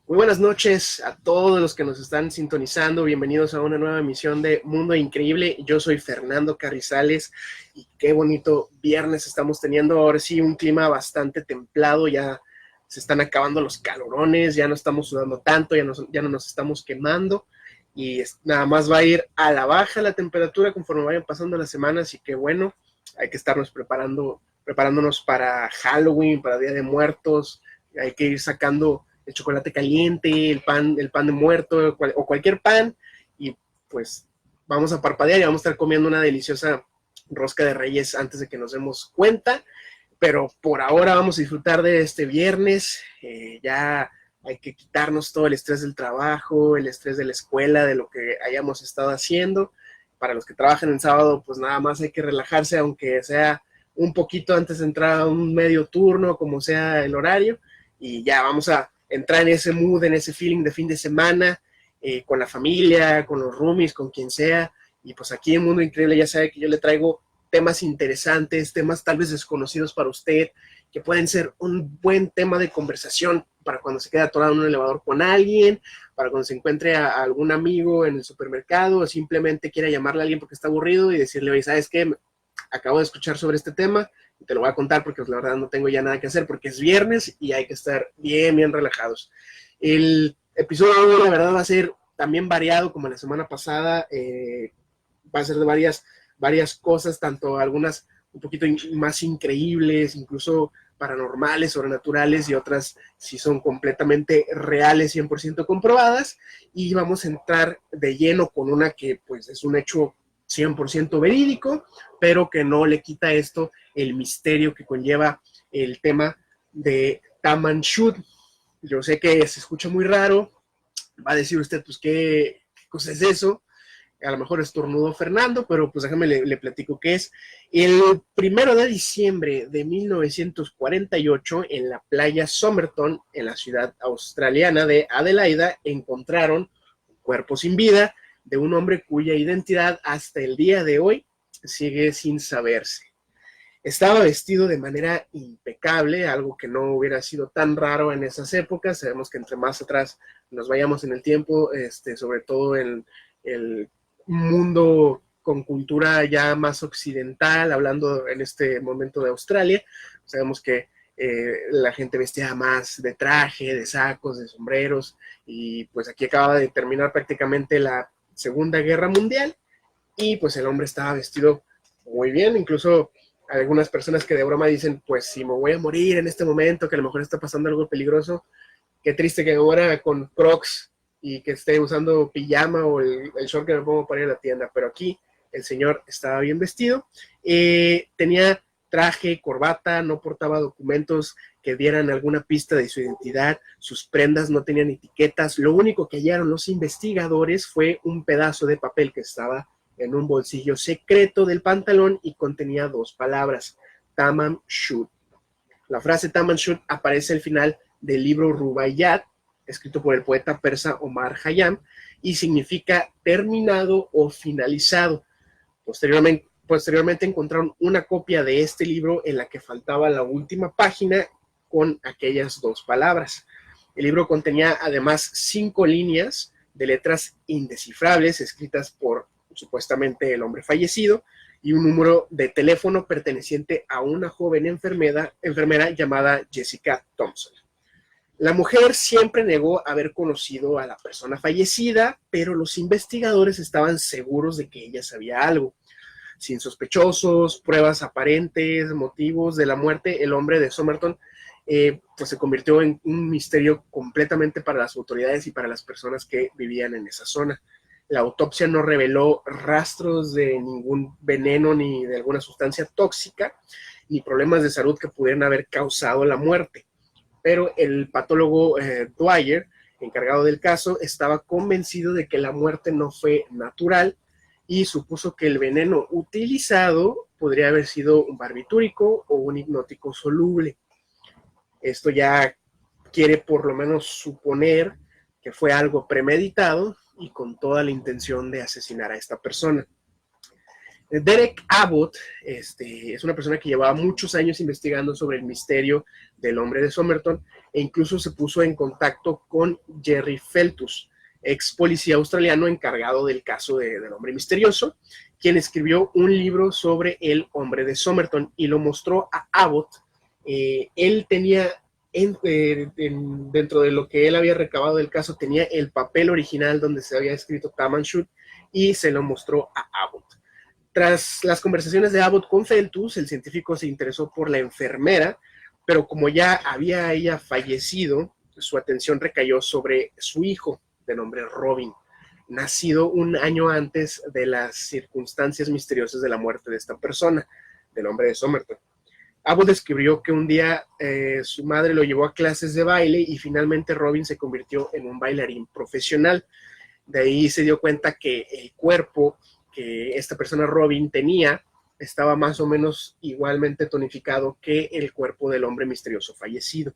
Muy buenas noches a todos los que nos están sintonizando. Bienvenidos a una nueva emisión de Mundo Increíble. Yo soy Fernando Carrizales y qué bonito viernes estamos teniendo. Ahora sí, un clima bastante templado. Ya se están acabando los calorones, ya no estamos sudando tanto, ya no nos estamos quemando y nada más va a ir a la baja la temperatura conforme vayan pasando las semanas. Y qué bueno, hay que estarnos preparándonos para Halloween, para Día de Muertos. Hay que ir sacando el chocolate caliente, el pan de muerto o cualquier pan, y pues vamos a parpadear y vamos a estar comiendo una deliciosa rosca de Reyes antes de que nos demos cuenta. Pero por ahora vamos a disfrutar de este viernes. Ya hay que quitarnos todo el estrés del trabajo, el estrés de la escuela, de lo que hayamos estado haciendo. Para los que trabajan en sábado, pues nada más hay que relajarse, aunque sea un poquito antes de entrar a un medio turno, como sea el horario, y ya vamos a entrar en ese mood, en ese feeling de fin de semana, con la familia, con los roomies, con quien sea. Y pues aquí en Mundo Increíble ya sabe que yo le traigo temas interesantes, temas tal vez desconocidos para usted, que pueden ser un buen tema de conversación para cuando se quede atorado en un elevador con alguien, para cuando se encuentre a algún amigo en el supermercado, o simplemente quiera llamarle a alguien porque está aburrido y decirle, oye, ¿sabes qué? Acabo de escuchar sobre este tema y te lo voy a contar porque pues, la verdad no tengo ya nada que hacer porque es viernes y hay que estar bien, bien relajados. El episodio de hoy, la verdad, va a ser también variado como la semana pasada. Va a ser de varias cosas, tanto algunas un poquito más increíbles, incluso paranormales, sobrenaturales, y otras sí son completamente reales, 100% comprobadas. Y vamos a entrar de lleno con una que pues es un hecho 100% verídico, pero que no le quita esto el misterio que conlleva el tema de Tamanshut. Yo sé que se escucha muy raro, va a decir usted, pues, ¿qué cosa es eso? A lo mejor estornudó Fernando, pero pues déjame le platico qué es. El 1 de diciembre de 1948, en la playa Somerton, en la ciudad australiana de Adelaida, encontraron un cuerpo sin vida de un hombre cuya identidad hasta el día de hoy sigue sin saberse. Estaba vestido de manera impecable, algo que no hubiera sido tan raro en esas épocas. Sabemos que entre más atrás nos vayamos en el tiempo, sobre todo en el mundo con cultura ya más occidental, hablando en este momento de Australia, sabemos que la gente vestía más de traje, de sacos, de sombreros, y pues aquí acaba de terminar prácticamente la Segunda Guerra Mundial, y pues el hombre estaba vestido muy bien. Incluso algunas personas que de broma dicen, pues si me voy a morir en este momento, que a lo mejor está pasando algo peligroso, qué triste que me muera con Crocs y que esté usando pijama o el short que me pongo para ir a la tienda. Pero aquí el señor estaba bien vestido, tenía traje, corbata, no portaba documentos que dieran alguna pista de su identidad, sus prendas no tenían etiquetas. Lo único que hallaron los investigadores fue un pedazo de papel que estaba en un bolsillo secreto del pantalón y contenía dos palabras: Tamam Shud. La frase Tamam Shud aparece al final del libro Rubaiyat, escrito por el poeta persa Omar Khayyam, y significa terminado o finalizado. Posteriormente encontraron una copia de este libro en la que faltaba la última página con aquellas dos palabras. El libro contenía además 5 líneas de letras indescifrables escritas por supuestamente el hombre fallecido, y un número de teléfono perteneciente a una joven enfermera llamada Jessica Thompson. La mujer siempre negó haber conocido a la persona fallecida, pero los investigadores estaban seguros de que ella sabía algo. Sin sospechosos, pruebas aparentes, motivos de la muerte, el hombre de Somerton pues se convirtió en un misterio completamente para las autoridades y para las personas que vivían en esa zona. La autopsia no reveló rastros de ningún veneno ni de alguna sustancia tóxica, ni problemas de salud que pudieran haber causado la muerte. Pero el patólogo Dwyer, encargado del caso, estaba convencido de que la muerte no fue natural y supuso que el veneno utilizado podría haber sido un barbitúrico o un hipnótico soluble. Esto ya quiere por lo menos suponer que fue algo premeditado y con toda la intención de asesinar a esta persona. Derek Abbott es una persona que llevaba muchos años investigando sobre el misterio del hombre de Somerton e incluso se puso en contacto con Jerry Feltus, ex policía australiano encargado del caso del hombre misterioso, quien escribió un libro sobre el hombre de Somerton y lo mostró a Abbott. Él tenía, dentro de lo que él había recabado del caso, tenía el papel original donde se había escrito Tamanshut y se lo mostró a Abbott. Tras las conversaciones de Abbott con Feltus, el científico se interesó por la enfermera, pero como ya había ella fallecido, su atención recayó sobre su hijo, de nombre Robin, nacido un año antes de las circunstancias misteriosas de la muerte de esta persona, del hombre de Somerton. Abbott describió que un día su madre lo llevó a clases de baile y finalmente Robin se convirtió en un bailarín profesional. De ahí se dio cuenta que el cuerpo que esta persona Robin tenía estaba más o menos igualmente tonificado que el cuerpo del hombre misterioso fallecido.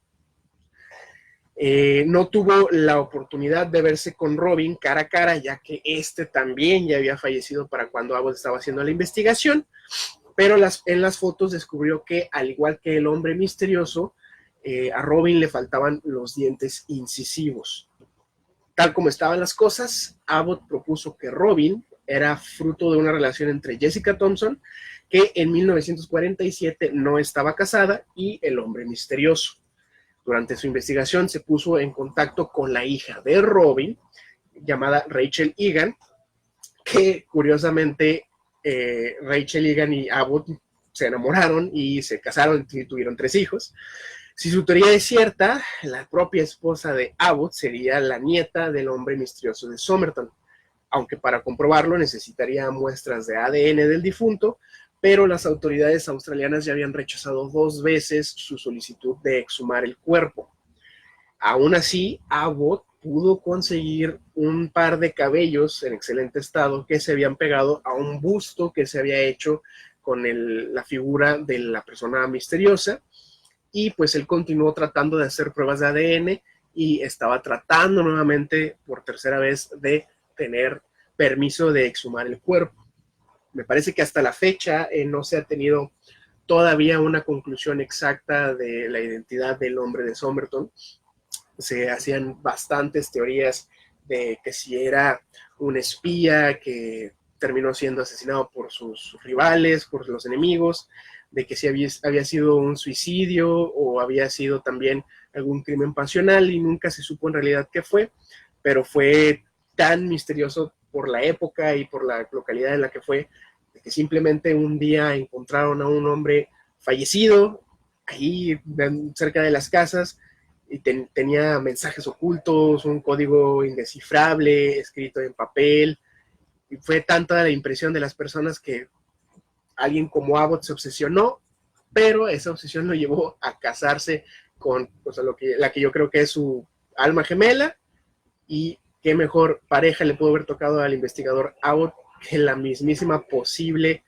No tuvo la oportunidad de verse con Robin cara a cara, ya que también ya había fallecido para cuando Abbott estaba haciendo la investigación, pero en las fotos descubrió que, al igual que el hombre misterioso, a Robin le faltaban los dientes incisivos. Tal como estaban las cosas, Abbott propuso que Robin era fruto de una relación entre Jessica Thompson, que en 1947 no estaba casada, y el hombre misterioso. Durante su investigación se puso en contacto con la hija de Robin, llamada Rachel Egan, que curiosamente Rachel Egan y Abbott se enamoraron y se casaron y tuvieron 3 hijos. Si su teoría es cierta, la propia esposa de Abbott sería la nieta del hombre misterioso de Somerton, aunque para comprobarlo necesitaría muestras de ADN del difunto, pero las autoridades australianas ya habían rechazado 2 veces su solicitud de exhumar el cuerpo. Aún así, Abbott pudo conseguir un par de cabellos en excelente estado que se habían pegado a un busto que se había hecho con la figura de la persona misteriosa, y pues él continuó tratando de hacer pruebas de ADN y estaba tratando nuevamente por tercera vez de tener permiso de exhumar el cuerpo. Me parece que hasta la fecha no se ha tenido todavía una conclusión exacta de la identidad del hombre de Somerton. Se hacían bastantes teorías de que si era un espía que terminó siendo asesinado por sus rivales, por los enemigos, de que si había sido un suicidio o había sido también algún crimen pasional, y nunca se supo en realidad qué fue, pero fue tan misterioso por la época y por la localidad en la que fue, de que simplemente un día encontraron a un hombre fallecido ahí cerca de las casas y tenía mensajes ocultos, un código indescifrable escrito en papel, y fue tanta la impresión de las personas que alguien como Abbott se obsesionó, pero esa obsesión lo llevó a casarse con la que yo creo que es su alma gemela, y qué mejor pareja le pudo haber tocado al investigador Abbott que la mismísima posible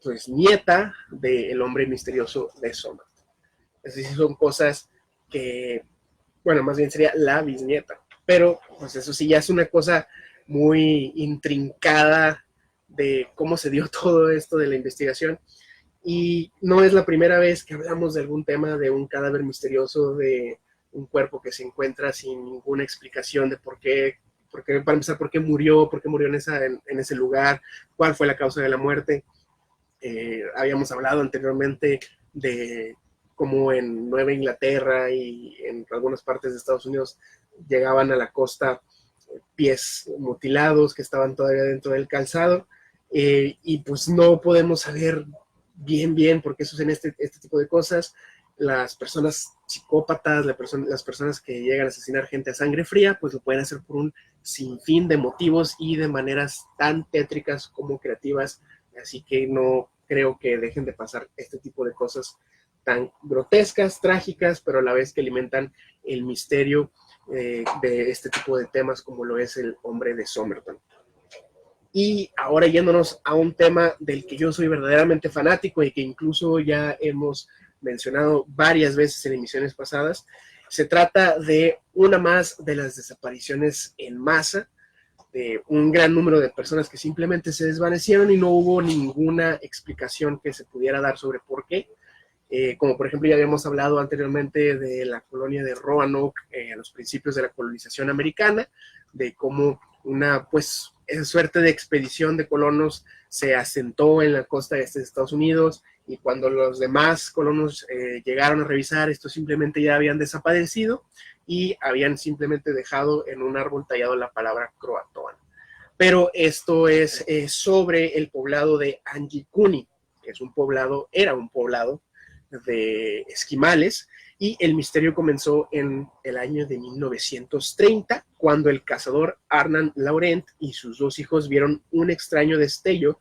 pues nieta del hombre misterioso de Somerton. Es decir, son cosas que, bueno, más bien sería la bisnieta, pero pues eso sí ya es una cosa muy intrincada de cómo se dio todo esto de la investigación, y no es la primera vez que hablamos de algún tema de un cadáver misterioso, de un cuerpo que se encuentra sin ninguna explicación de por qué, para empezar, por qué murió en ese lugar, cuál fue la causa de la muerte. Habíamos hablado anteriormente de cómo en Nueva Inglaterra y en algunas partes de Estados Unidos llegaban a la costa pies mutilados que estaban todavía dentro del calzado, y pues no podemos saber bien por qué suceden este tipo de cosas. Las personas psicópatas, las personas que llegan a asesinar gente a sangre fría, pues lo pueden hacer por un sinfín de motivos y de maneras tan tétricas como creativas, así que no creo que dejen de pasar este tipo de cosas tan grotescas, trágicas, pero a la vez que alimentan el misterio de este tipo de temas como lo es el hombre de Somerton. Y ahora yéndonos a un tema del que yo soy verdaderamente fanático y que incluso ya hemos mencionado varias veces en emisiones pasadas, se trata de una más de las desapariciones en masa de un gran número de personas que simplemente se desvanecieron y no hubo ninguna explicación que se pudiera dar sobre por qué. Como por ejemplo ya habíamos hablado anteriormente de la colonia de Roanoke a los principios de la colonización americana, de cómo una pues esa suerte de expedición de colonos se asentó en la costa este de Estados Unidos, y cuando los demás colonos llegaron a revisar, estos simplemente ya habían desaparecido y habían simplemente dejado en un árbol tallado la palabra Croatoan. Pero esto es sobre el poblado de Angicuni, que es un poblado, era un poblado de esquimales, y el misterio comenzó en el año de 1930, cuando el cazador Arnan Laurent y sus dos hijos vieron un extraño destello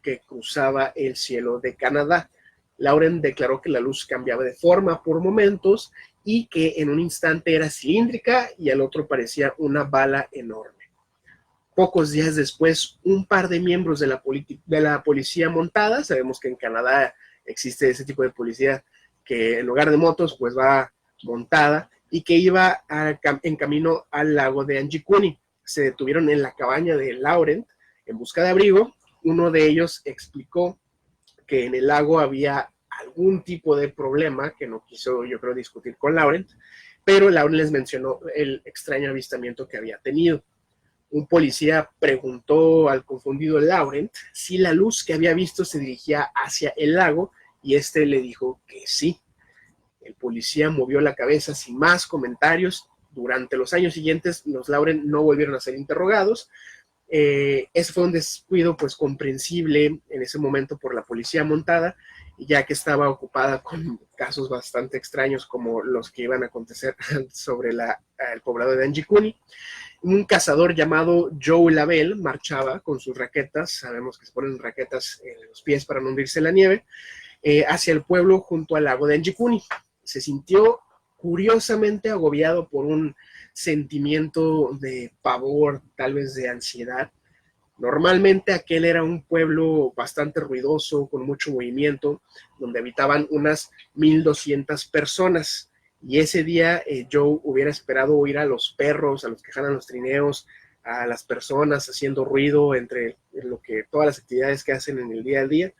que cruzaba el cielo de Canadá. Laurent declaró que la luz cambiaba de forma por momentos y que en un instante era cilíndrica y al otro parecía una bala enorme. Pocos días después, un par de miembros de la policía montada, sabemos que en Canadá existe ese tipo de policía que en lugar de motos pues va montada, y que iba en camino al lago de Angicuni. Se detuvieron en la cabaña de Laurent en busca de abrigo. Uno de ellos explicó que en el lago había algún tipo de problema que no quiso, yo creo, discutir con Laurent, pero Laurent les mencionó el extraño avistamiento que había tenido. Un policía preguntó al confundido Laurent si la luz que había visto se dirigía hacia el lago, y este le dijo que sí. El policía movió la cabeza sin más comentarios. Durante los años siguientes, los Laurent no volvieron a ser interrogados. Ese fue un descuido pues comprensible en ese momento por la policía montada, ya que estaba ocupada con casos bastante extraños como los que iban a acontecer sobre el poblado de Angicuni. Un cazador llamado Joe Lavelle marchaba con sus raquetas, sabemos que se ponen raquetas en los pies para no hundirse en la nieve, hacia el pueblo junto al lago de Angicuni. Se sintió curiosamente agobiado por un sentimiento de pavor, tal vez de ansiedad. Normalmente aquel era un pueblo bastante ruidoso, con mucho movimiento, donde habitaban unas 1,200 personas. Y ese día Joe hubiera esperado oír a los perros, a los que jalan los trineos, a las personas haciendo ruido entre todas las actividades que hacen en el día a día,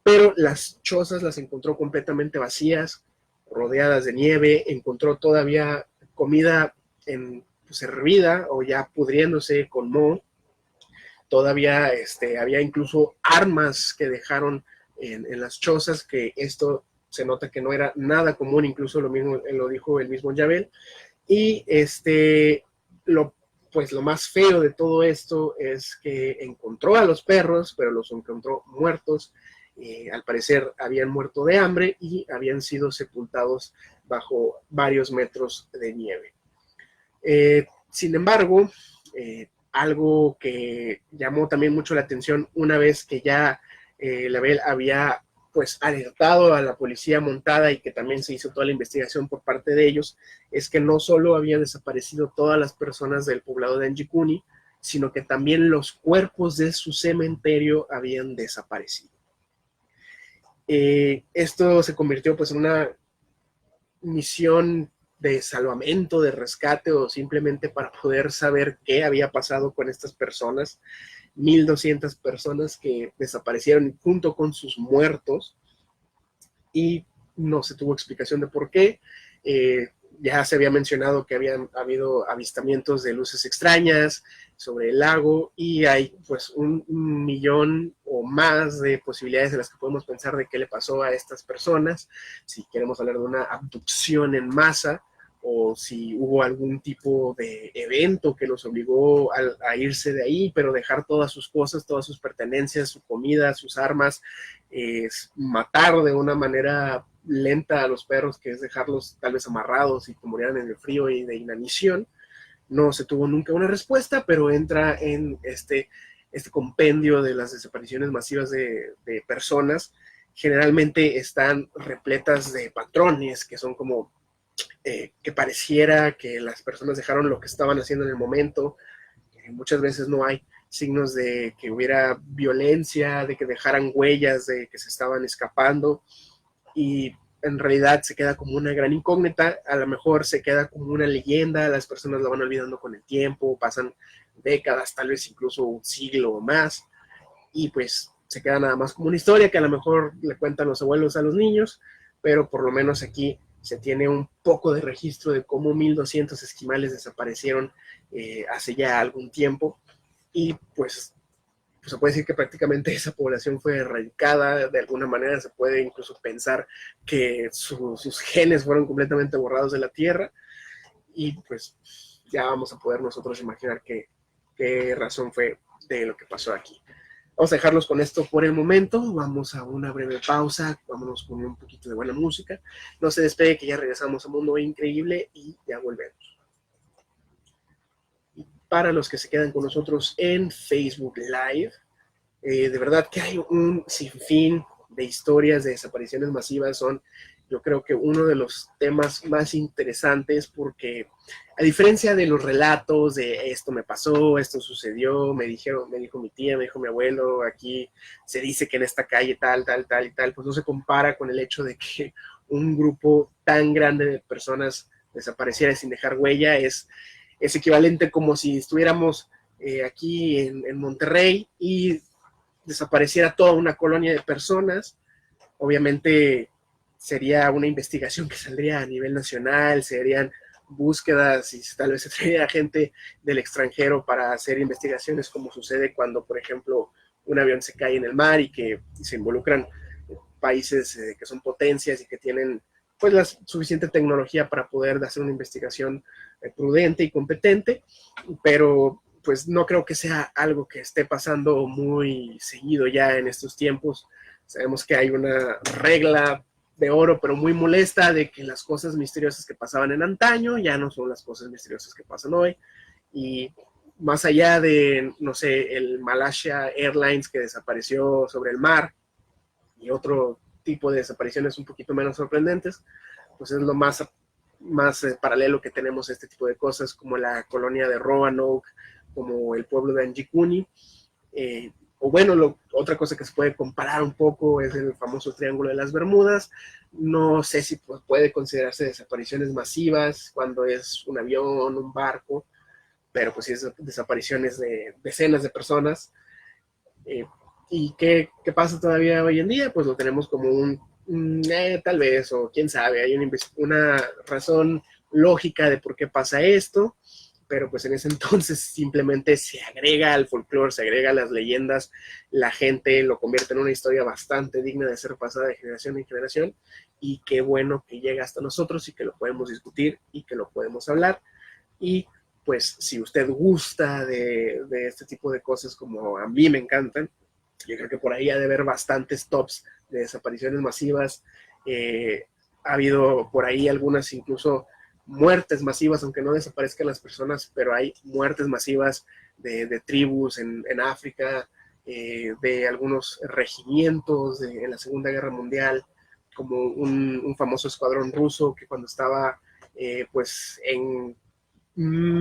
pero las chozas las encontró completamente vacías, rodeadas de nieve. Encontró todavía comida pues, hervida o ya pudriéndose con moho. Todavía había incluso armas que dejaron en las chozas, que esto se nota que no era nada común, incluso lo dijo el mismo Lavelle. Y pues lo más feo de todo esto es que encontró a los perros, pero los encontró muertos. Al parecer habían muerto de hambre y habían sido sepultados bajo varios metros de nieve. Sin embargo, algo que llamó también mucho la atención una vez que ya Lavelle había pues alertado a la policía montada y que también se hizo toda la investigación por parte de ellos, es que no solo habían desaparecido todas las personas del poblado de Angicuni, sino que también los cuerpos de su cementerio habían desaparecido. Esto se convirtió pues en una misión de salvamento, de rescate, o simplemente para poder saber qué había pasado con estas personas. 1,200 personas que desaparecieron junto con sus muertos, y no se tuvo explicación de por qué. Ya se había mencionado que habían habido avistamientos de luces extrañas sobre el lago, y hay pues un millón o más de posibilidades de las que podemos pensar de qué le pasó a estas personas. Si queremos hablar de una abducción en masa, o si hubo algún tipo de evento que los obligó a irse de ahí, pero dejar todas sus cosas, todas sus pertenencias, su comida, sus armas, matar de una manera lenta a los perros, que es dejarlos tal vez amarrados y que murieran en el frío y de inanición. No se tuvo nunca una respuesta, pero entra en este compendio de las desapariciones masivas de personas. Generalmente están repletas de patrones que son como que pareciera que las personas dejaron lo que estaban haciendo en el momento. Muchas veces no hay signos de que hubiera violencia, de que dejaran huellas, de que se estaban escapando, y en realidad se queda como una gran incógnita. A lo mejor se queda como una leyenda, las personas la van olvidando con el tiempo, pasan décadas, tal vez incluso un siglo o más, y pues se queda nada más como una historia que a lo mejor le cuentan los abuelos a los niños, pero por lo menos aquí se tiene un poco de registro de cómo 1200 esquimales desaparecieron hace ya algún tiempo, y pues se puede decir que prácticamente esa población fue erradicada. De alguna manera se puede incluso pensar que sus genes fueron completamente borrados de la Tierra, y pues ya vamos a poder nosotros imaginar qué razón fue de lo que pasó aquí. Vamos a dejarlos con esto por el momento, vamos a una breve pausa, vámonos con un poquito de buena música, no se despegue que ya regresamos a Mundo Increíble y ya volvemos. Y para los que se quedan con nosotros en Facebook Live, de verdad que hay un sinfín de historias de desapariciones masivas. Son, yo creo que uno de los temas más interesantes, porque a diferencia de los relatos de esto me pasó, esto sucedió, me dijo mi tía, me dijo mi abuelo, aquí se dice que en esta calle tal, tal, tal y tal, pues no se compara con el hecho de que un grupo tan grande de personas desapareciera sin dejar huella. Es equivalente como si estuviéramos aquí en Monterrey y desapareciera toda una colonia de personas. Obviamente sería una investigación que saldría a nivel nacional, serían búsquedas y tal vez se traería gente del extranjero para hacer investigaciones, como sucede cuando, por ejemplo, un avión se cae en el mar y que se involucran países que son potencias y que tienen pues la suficiente tecnología para poder hacer una investigación prudente y competente, pero pues no creo que sea algo que esté pasando muy seguido ya en estos tiempos. Sabemos que hay una regla de oro, pero muy molesta, de que las cosas misteriosas que pasaban en antaño ya no son las cosas misteriosas que pasan hoy. Y más allá de, no sé, el Malaysia Airlines que desapareció sobre el mar y otro tipo de desapariciones un poquito menos sorprendentes, pues es lo más paralelo que tenemos a este tipo de cosas, como la colonia de Roanoke, como el pueblo de Anjikuni. O bueno, otra cosa que se puede comparar un poco es el famoso Triángulo de las Bermudas. No sé si puede considerarse desapariciones masivas cuando es un avión, un barco, pero pues sí es desapariciones de decenas de personas. ¿Y qué pasa todavía hoy en día? Pues lo tenemos como tal vez, o quién sabe, hay una razón lógica de por qué pasa esto, pero pues en ese entonces simplemente se agrega al folclore, se agrega a las leyendas, la gente lo convierte en una historia bastante digna de ser pasada de generación en generación, y qué bueno que llega hasta nosotros y que lo podemos discutir y que lo podemos hablar. Y pues si usted gusta de este tipo de cosas como a mí me encantan, yo creo que por ahí ha de haber bastantes tops de desapariciones masivas. Ha habido por ahí algunas incluso muertes masivas, aunque no desaparezcan las personas, pero hay muertes masivas de tribus en África, de algunos regimientos en la Segunda Guerra Mundial, como un famoso escuadrón ruso que cuando estaba pues en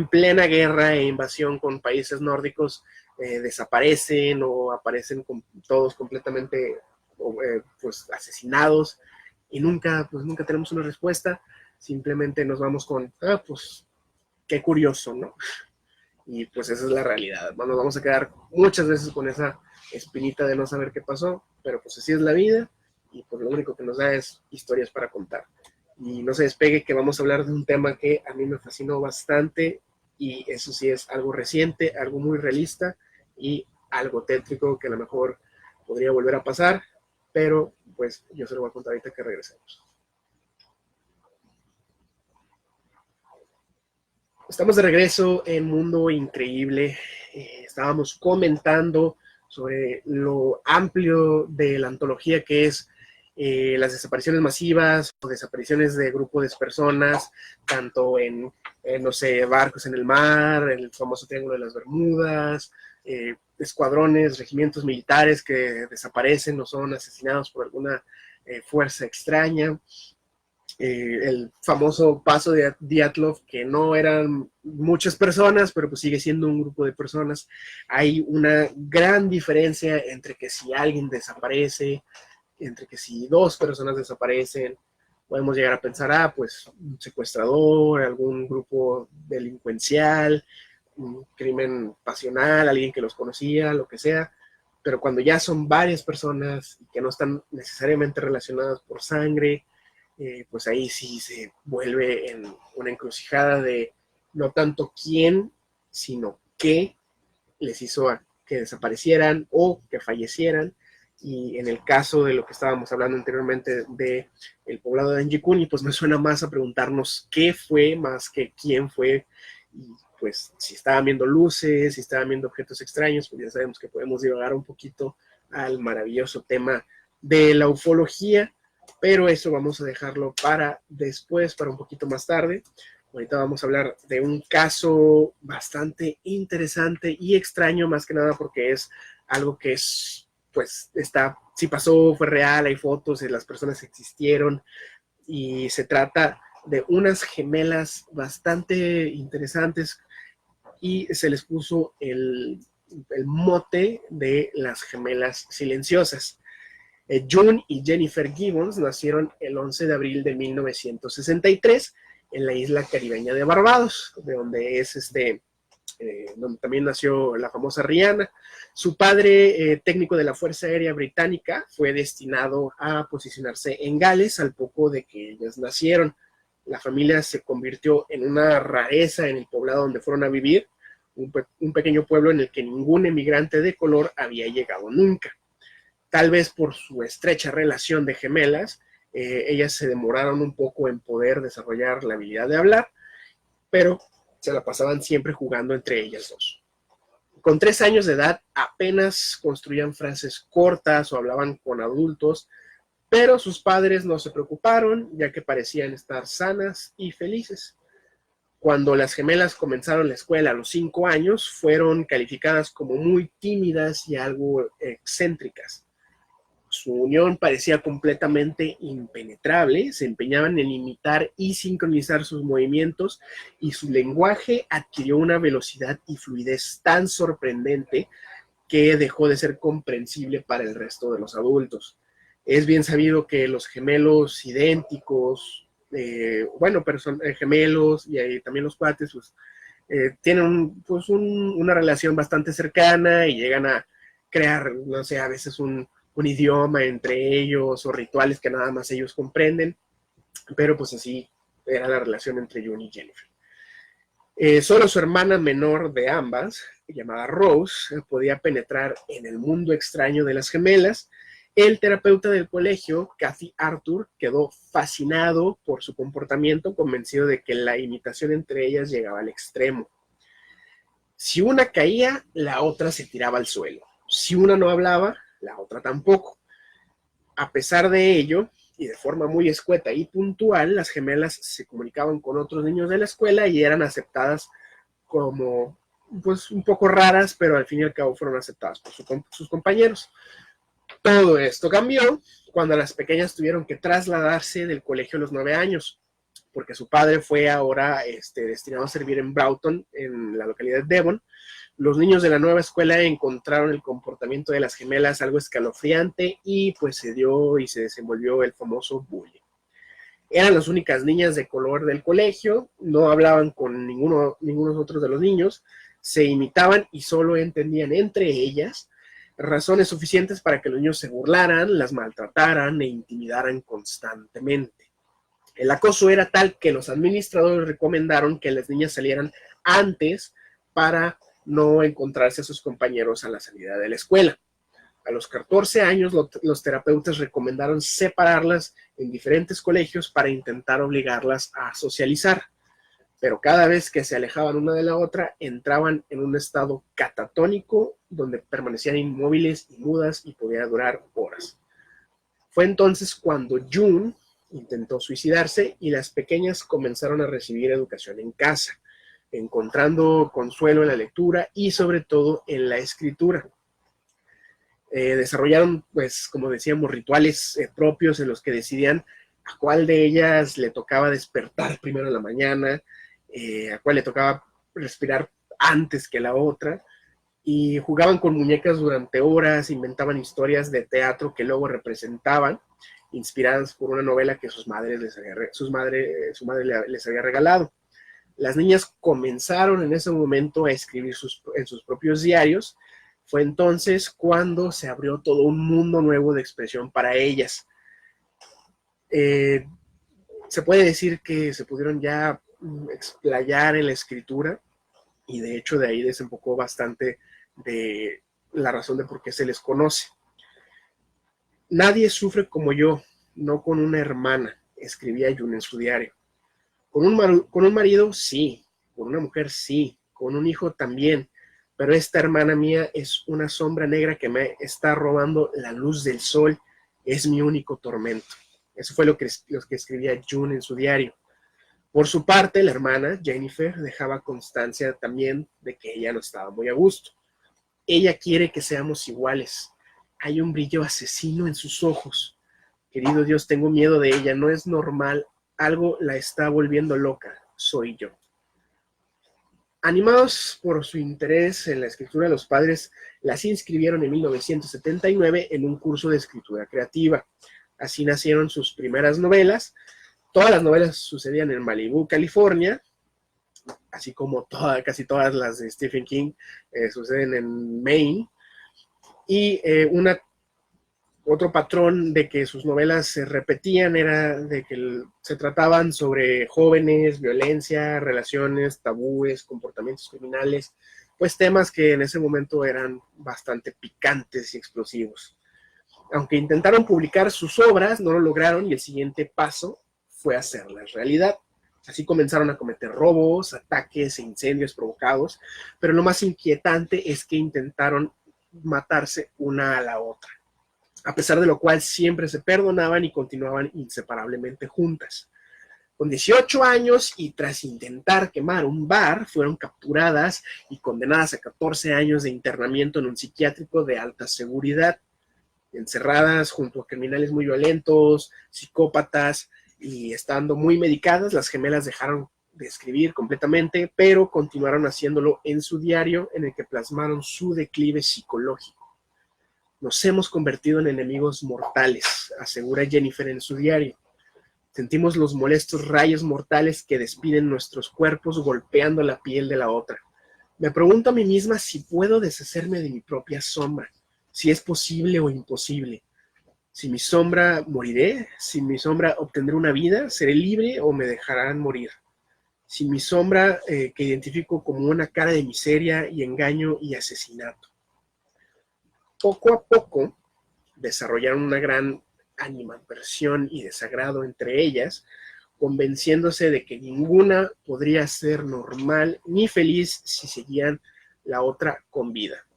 plena guerra e invasión con países nórdicos, desaparecen o aparecen todos completamente pues asesinados, y nunca tenemos una respuesta. Simplemente nos vamos con, pues qué curioso, ¿no? Y pues esa es la realidad. Nos vamos a quedar muchas veces con esa espinita de no saber qué pasó, pero pues así es la vida, y pues lo único que nos da es historias para contar. Y no se despegue que vamos a hablar de un tema que a mí me fascinó bastante, y eso sí es algo reciente, algo muy realista y algo tétrico que a lo mejor podría volver a pasar, pero pues yo se lo voy a contar ahorita que regresemos. Estamos de regreso en Mundo Increíble. Estábamos comentando sobre lo amplio de la antología que es las desapariciones masivas o desapariciones de grupos de personas, tanto no sé, barcos en el mar, en el famoso Triángulo de las Bermudas, escuadrones, regimientos militares que desaparecen o son asesinados por alguna fuerza extraña. El famoso paso de Dyatlov, que no eran muchas personas, pero pues sigue siendo un grupo de personas. Hay una gran diferencia entre que si alguien desaparece, entre que si dos personas desaparecen, podemos llegar a pensar, pues un secuestrador, algún grupo delincuencial, crimen pasional, alguien que los conocía, lo que sea, pero cuando ya son varias personas y que no están necesariamente relacionadas por sangre, pues ahí sí se vuelve en una encrucijada de no tanto quién, sino qué les hizo a que desaparecieran o que fallecieran. Y en el caso de lo que estábamos hablando anteriormente de el poblado de Anjikuni, pues me suena más a preguntarnos qué fue más que quién fue. Y pues si estaban viendo luces, si estaban viendo objetos extraños, pues ya sabemos que podemos divagar un poquito al maravilloso tema de la ufología, pero eso vamos a dejarlo para después, para un poquito más tarde. Ahorita vamos a hablar de un caso bastante interesante y extraño, más que nada porque es algo que es, pues, sí pasó, fue real, hay fotos, las personas existieron, y se trata de unas gemelas bastante interesantes y se les puso el mote de las gemelas silenciosas. June y Jennifer Gibbons nacieron el 11 de abril de 1963 en la isla caribeña de Barbados, de donde es donde también nació la famosa Rihanna. Su padre, técnico de la Fuerza Aérea Británica, fue destinado a posicionarse en Gales al poco de que ellas nacieron. La familia se convirtió en una rareza en el poblado donde fueron a vivir, un pequeño pueblo en el que ningún emigrante de color había llegado nunca. Tal vez por su estrecha relación de gemelas, ellas se demoraron un poco en poder desarrollar la habilidad de hablar, pero se la pasaban siempre jugando entre ellas dos. Con 3 años de edad apenas construían frases cortas o hablaban con adultos, pero sus padres no se preocuparon, ya que parecían estar sanas y felices. Cuando las gemelas comenzaron la escuela a los 5 años, fueron calificadas como muy tímidas y algo excéntricas. Su unión parecía completamente impenetrable, se empeñaban en imitar y sincronizar sus movimientos y su lenguaje adquirió una velocidad y fluidez tan sorprendente que dejó de ser comprensible para el resto de los adultos. Es bien sabido que los gemelos idénticos, gemelos y también los cuates, pues, tienen una relación bastante cercana y llegan a crear, no sé, a veces un idioma entre ellos o rituales que nada más ellos comprenden, pero pues así era la relación entre June y Jennifer. Solo su hermana menor de ambas, llamada Rose, podía penetrar en el mundo extraño de las gemelas. El terapeuta del colegio, Kathy Arthur, quedó fascinado por su comportamiento, convencido de que la imitación entre ellas llegaba al extremo. Si una caía, la otra se tiraba al suelo. Si una no hablaba, la otra tampoco. A pesar de ello, y de forma muy escueta y puntual, las gemelas se comunicaban con otros niños de la escuela y eran aceptadas como, pues, un poco raras, pero al fin y al cabo fueron aceptadas por sus compañeros. Todo esto cambió cuando las pequeñas tuvieron que trasladarse del colegio a los 9 años, porque su padre fue ahora destinado a servir en Broughton, en la localidad de Devon. Los niños de la nueva escuela encontraron el comportamiento de las gemelas algo escalofriante y pues se dio y se desenvolvió el famoso bullying. Eran las únicas niñas de color del colegio, no hablaban con ninguno otros de los niños, se imitaban y solo entendían entre ellas razones suficientes para que los niños se burlaran, las maltrataran e intimidaran constantemente. El acoso era tal que los administradores recomendaron que las niñas salieran antes para no encontrarse a sus compañeros a la salida de la escuela. A los 14 años, los terapeutas recomendaron separarlas en diferentes colegios para intentar obligarlas a socializar. Pero cada vez que se alejaban una de la otra, entraban en un estado catatónico donde permanecían inmóviles y mudas y podía durar horas. Fue entonces cuando June intentó suicidarse y las pequeñas comenzaron a recibir educación en casa, encontrando consuelo en la lectura y sobre todo en la escritura. Desarrollaron, pues, como decíamos, rituales propios en los que decidían a cuál de ellas le tocaba despertar primero en la mañana, a cuál le tocaba respirar antes que la otra, y jugaban con muñecas durante horas, inventaban historias de teatro que luego representaban, inspiradas por una novela que su madre les había regalado. Las niñas comenzaron en ese momento a escribir en sus propios diarios. Fue entonces cuando se abrió todo un mundo nuevo de expresión para ellas. Se puede decir que se pudieron ya explayar en la escritura, y de hecho de ahí desembocó bastante de la razón de por qué se les conoce. Nadie sufre como yo, no con una hermana, escribía June en su diario. Con un marido, sí. Con una mujer, sí. Con un hijo también. Pero esta hermana mía es una sombra negra que me está robando la luz del sol. Es mi único tormento. Eso fue lo que escribía June en su diario. Por su parte, la hermana, Jennifer, dejaba constancia también de que ella no estaba muy a gusto. Ella quiere que seamos iguales. Hay un brillo asesino en sus ojos. Querido Dios, tengo miedo de ella. No es normal. Algo la está volviendo loca. Soy yo. Animados por su interés en la escritura, los padres las inscribieron en 1979 en un curso de escritura creativa. Así nacieron sus primeras novelas. Todas las novelas sucedían en Malibu, California, así como casi todas las de Stephen King suceden en Maine. Y otro patrón de que sus novelas se repetían era de que se trataban sobre jóvenes, violencia, relaciones, tabúes, comportamientos criminales, pues temas que en ese momento eran bastante picantes y explosivos. Aunque intentaron publicar sus obras, no lo lograron, y el siguiente paso fue hacerlas realidad. Así comenzaron a cometer robos, ataques e incendios provocados, pero lo más inquietante es que intentaron matarse una a la otra, a pesar de lo cual siempre se perdonaban y continuaban inseparablemente juntas. Con 18 años y tras intentar quemar un bar, fueron capturadas y condenadas a 14 años de internamiento en un psiquiátrico de alta seguridad, encerradas junto a criminales muy violentos, psicópatas, y estando muy medicadas, las gemelas dejaron de escribir completamente, pero continuaron haciéndolo en su diario, en el que plasmaron su declive psicológico. Nos hemos convertido en enemigos mortales, asegura Jennifer en su diario. Sentimos los molestos rayos mortales que despiden nuestros cuerpos golpeando la piel de la otra. Me pregunto a mí misma si puedo deshacerme de mi propia sombra, si es posible o imposible. Si mi sombra moriré, si mi sombra obtendré una vida, seré libre o me dejarán morir. Si mi sombra, que identifico como una cara de miseria y engaño y asesinato. Poco a poco desarrollaron una gran animadversión y desagrado entre ellas, convenciéndose de que ninguna podría ser normal ni feliz si seguían la otra con vida.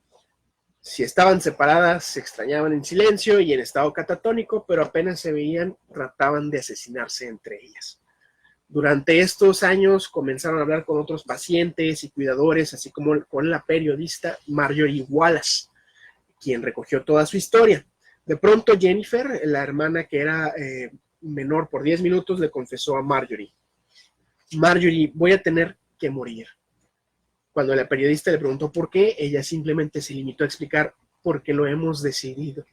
Si estaban separadas, se extrañaban en silencio y en estado catatónico, pero apenas se veían, trataban de asesinarse entre ellas. Durante estos años comenzaron a hablar con otros pacientes y cuidadores, así como con la periodista Marjorie Wallace, quien recogió toda su historia. De pronto Jennifer, la hermana que era menor por 10 minutos, le confesó a Marjorie: Marjorie, voy a tener que morir. Cuando la periodista le preguntó por qué, ella simplemente se limitó a explicar: porque lo hemos decidido.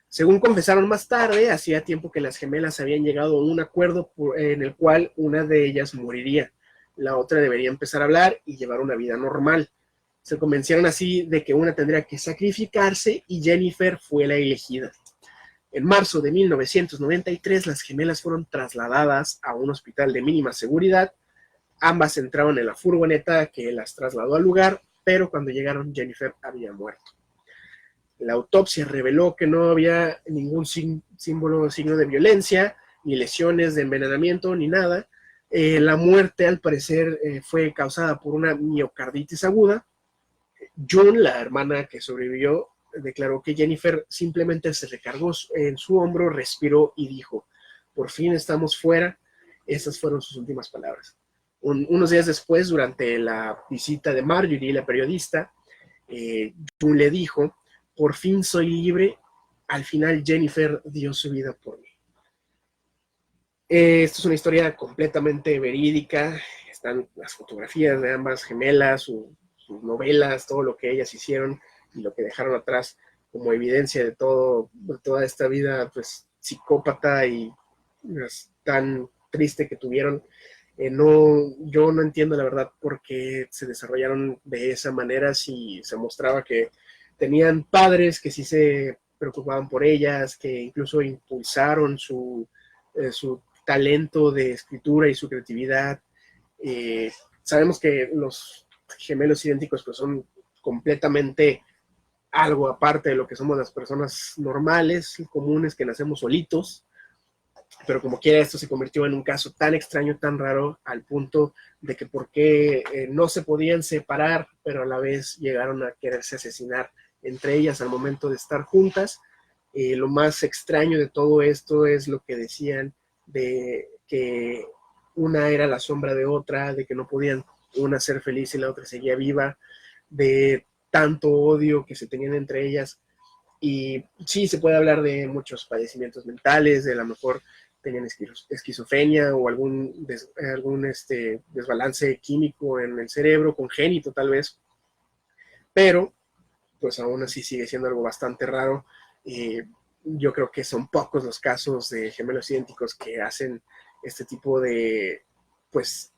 Según confesaron más tarde, hacía tiempo que las gemelas habían llegado a un acuerdo en el cual una de ellas moriría. La otra debería empezar a hablar y llevar una vida normal. Se convencieron así de que una tendría que sacrificarse y Jennifer fue la elegida. En marzo de 1993, las gemelas fueron trasladadas a un hospital de mínima seguridad. Ambas entraron en la furgoneta que las trasladó al lugar, pero cuando llegaron, Jennifer había muerto. La autopsia reveló que no había ningún signo de violencia, ni lesiones de envenenamiento, ni nada. La muerte, al parecer, fue causada por una miocarditis aguda. June, la hermana que sobrevivió, declaró que Jennifer simplemente se recargó en su hombro, respiró y dijo: por fin estamos fuera. Esas fueron sus últimas palabras. Unos días después, durante la visita de Marjorie, la periodista, June le dijo: por fin soy libre, al final Jennifer dio su vida por mí. Esta es una historia completamente verídica. Están las fotografías de ambas gemelas, sus novelas, todo lo que ellas hicieron y lo que dejaron atrás como evidencia de toda esta vida pues psicópata y tan triste que tuvieron. No, yo no entiendo la verdad por qué se desarrollaron de esa manera si se mostraba que tenían padres que sí se preocupaban por ellas, que incluso impulsaron su talento de escritura y su creatividad. Sabemos que los gemelos idénticos pues son completamente algo aparte de lo que somos las personas normales, comunes, que nacemos solitos, pero como quiera esto se convirtió en un caso tan extraño, tan raro, al punto de que por qué no se podían separar, pero a la vez llegaron a quererse asesinar entre ellas al momento de estar juntas. Lo más extraño de todo esto es lo que decían de que una era la sombra de otra, de que no podían una ser feliz y la otra seguía viva, de tanto odio que se tenían entre ellas. Y sí, se puede hablar de muchos padecimientos mentales, de a lo mejor tenían esquizofrenia o algún desbalance químico en el cerebro, congénito tal vez, pero pues aún así sigue siendo algo bastante raro. Yo creo que son pocos los casos de gemelos idénticos que hacen este tipo de, pues,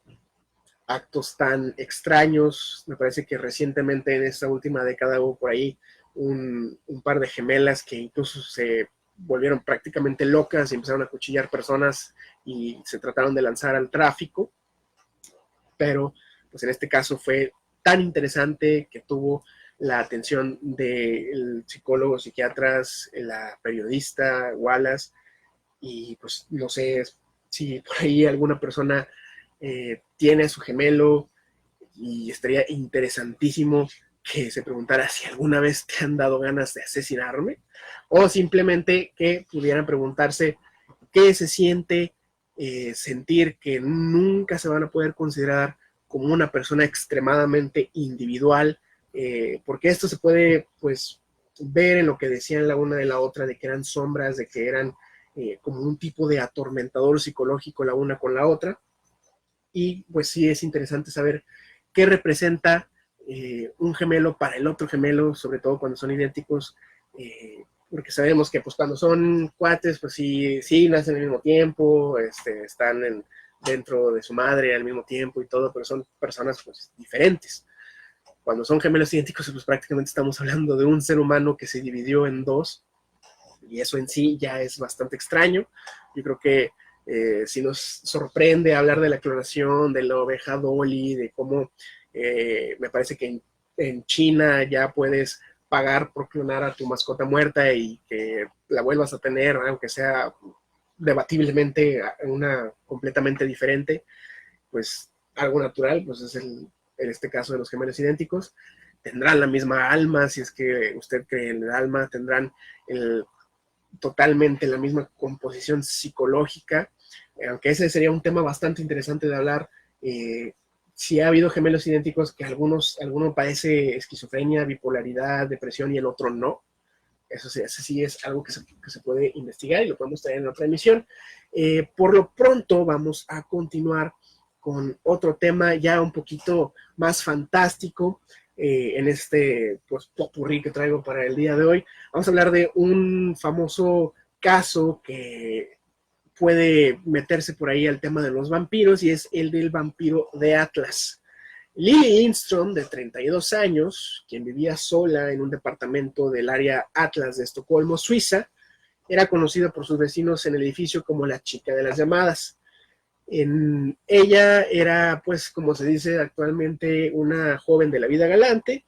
actos tan extraños. Me parece que recientemente en esta última década hubo por ahí un par de gemelas que incluso se volvieron prácticamente locas y empezaron a cuchillar personas y se trataron de lanzar al tráfico, pero pues en este caso fue tan interesante que tuvo la atención del psicólogo, psiquiatras, la periodista Wallace, y pues no sé si por ahí alguna persona tiene a su gemelo, y estaría interesantísimo que se preguntara si alguna vez te han dado ganas de asesinarme, o simplemente que pudieran preguntarse qué se siente sentir que nunca se van a poder considerar como una persona extremadamente individual, porque esto se puede pues ver en lo que decían la una de la otra, de que eran sombras, de que eran como un tipo de atormentador psicológico la una con la otra. Y pues sí es interesante saber qué representa un gemelo para el otro gemelo, sobre todo cuando son idénticos, porque sabemos que pues cuando son cuates, pues sí nacen al mismo tiempo, están dentro de su madre al mismo tiempo y todo, pero son personas pues diferentes. Cuando son gemelos idénticos, pues prácticamente estamos hablando de un ser humano que se dividió en dos, y eso en sí ya es bastante extraño. Yo creo que si nos sorprende hablar de la clonación, de la oveja Dolly, de cómo me parece que en China ya puedes pagar por clonar a tu mascota muerta y que la vuelvas a tener, aunque sea debatiblemente una completamente diferente, pues algo natural, pues es en este caso de los gemelos idénticos. Tendrán la misma alma, si es que usted cree en el alma, tendrán totalmente la misma composición psicológica, aunque ese sería un tema bastante interesante de hablar. Si ha habido gemelos idénticos que alguno padece esquizofrenia, bipolaridad, depresión y el otro no. Eso sí es algo que se puede investigar y lo podemos traer en otra emisión. Por lo pronto vamos a continuar con otro tema ya un poquito más fantástico, en este pues, popurrí que traigo para el día de hoy. Vamos a hablar de un famoso caso que puede meterse por ahí al tema de los vampiros, y es el del vampiro de Atlas. Lily Lindström, de 32 años, quien vivía sola en un departamento del área Atlas de Estocolmo, Suiza, era conocida por sus vecinos en el edificio como la chica de las llamadas. Ella era, pues, como se dice actualmente, una joven de la vida galante,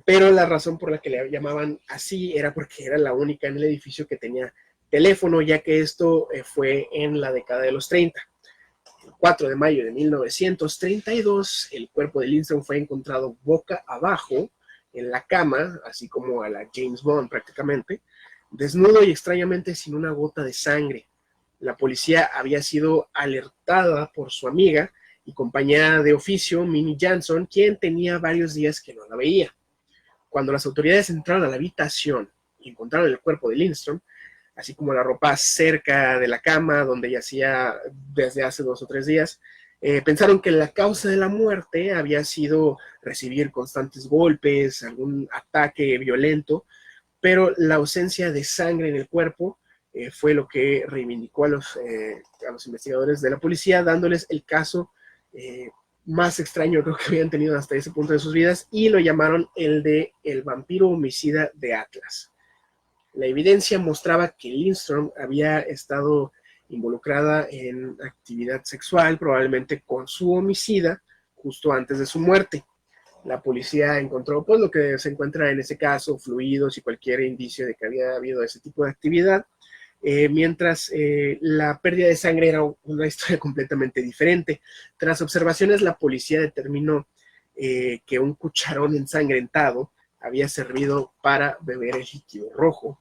pero la razón por la que le llamaban así era porque era la única en el edificio que tenía teléfono, ya que esto fue en la década de los 30. El 4 de mayo de 1932, el cuerpo de Lindström fue encontrado boca abajo en la cama, así como a la James Bond prácticamente, desnudo y extrañamente sin una gota de sangre. La policía había sido alertada por su amiga y compañera de oficio, Minnie Jansson, quien tenía varios días que no la veía. Cuando las autoridades entraron a la habitación y encontraron el cuerpo de Lindström, así como la ropa cerca de la cama donde yacía desde hace 2 o 3 días, pensaron que la causa de la muerte había sido recibir constantes golpes, algún ataque violento, pero la ausencia de sangre en el cuerpo fue lo que reivindicó a los investigadores de la policía, dándoles el caso más extraño creo que habían tenido hasta ese punto de sus vidas, y lo llamaron el de el vampiro homicida de Atlas. La evidencia mostraba que Lindstrom había estado involucrada en actividad sexual, probablemente con su homicida, justo antes de su muerte. La policía encontró pues lo que se encuentra en ese caso, fluidos y cualquier indicio de que había habido ese tipo de actividad, mientras la pérdida de sangre era una historia completamente diferente. Tras observaciones, la policía determinó que un cucharón ensangrentado había servido para beber el líquido rojo.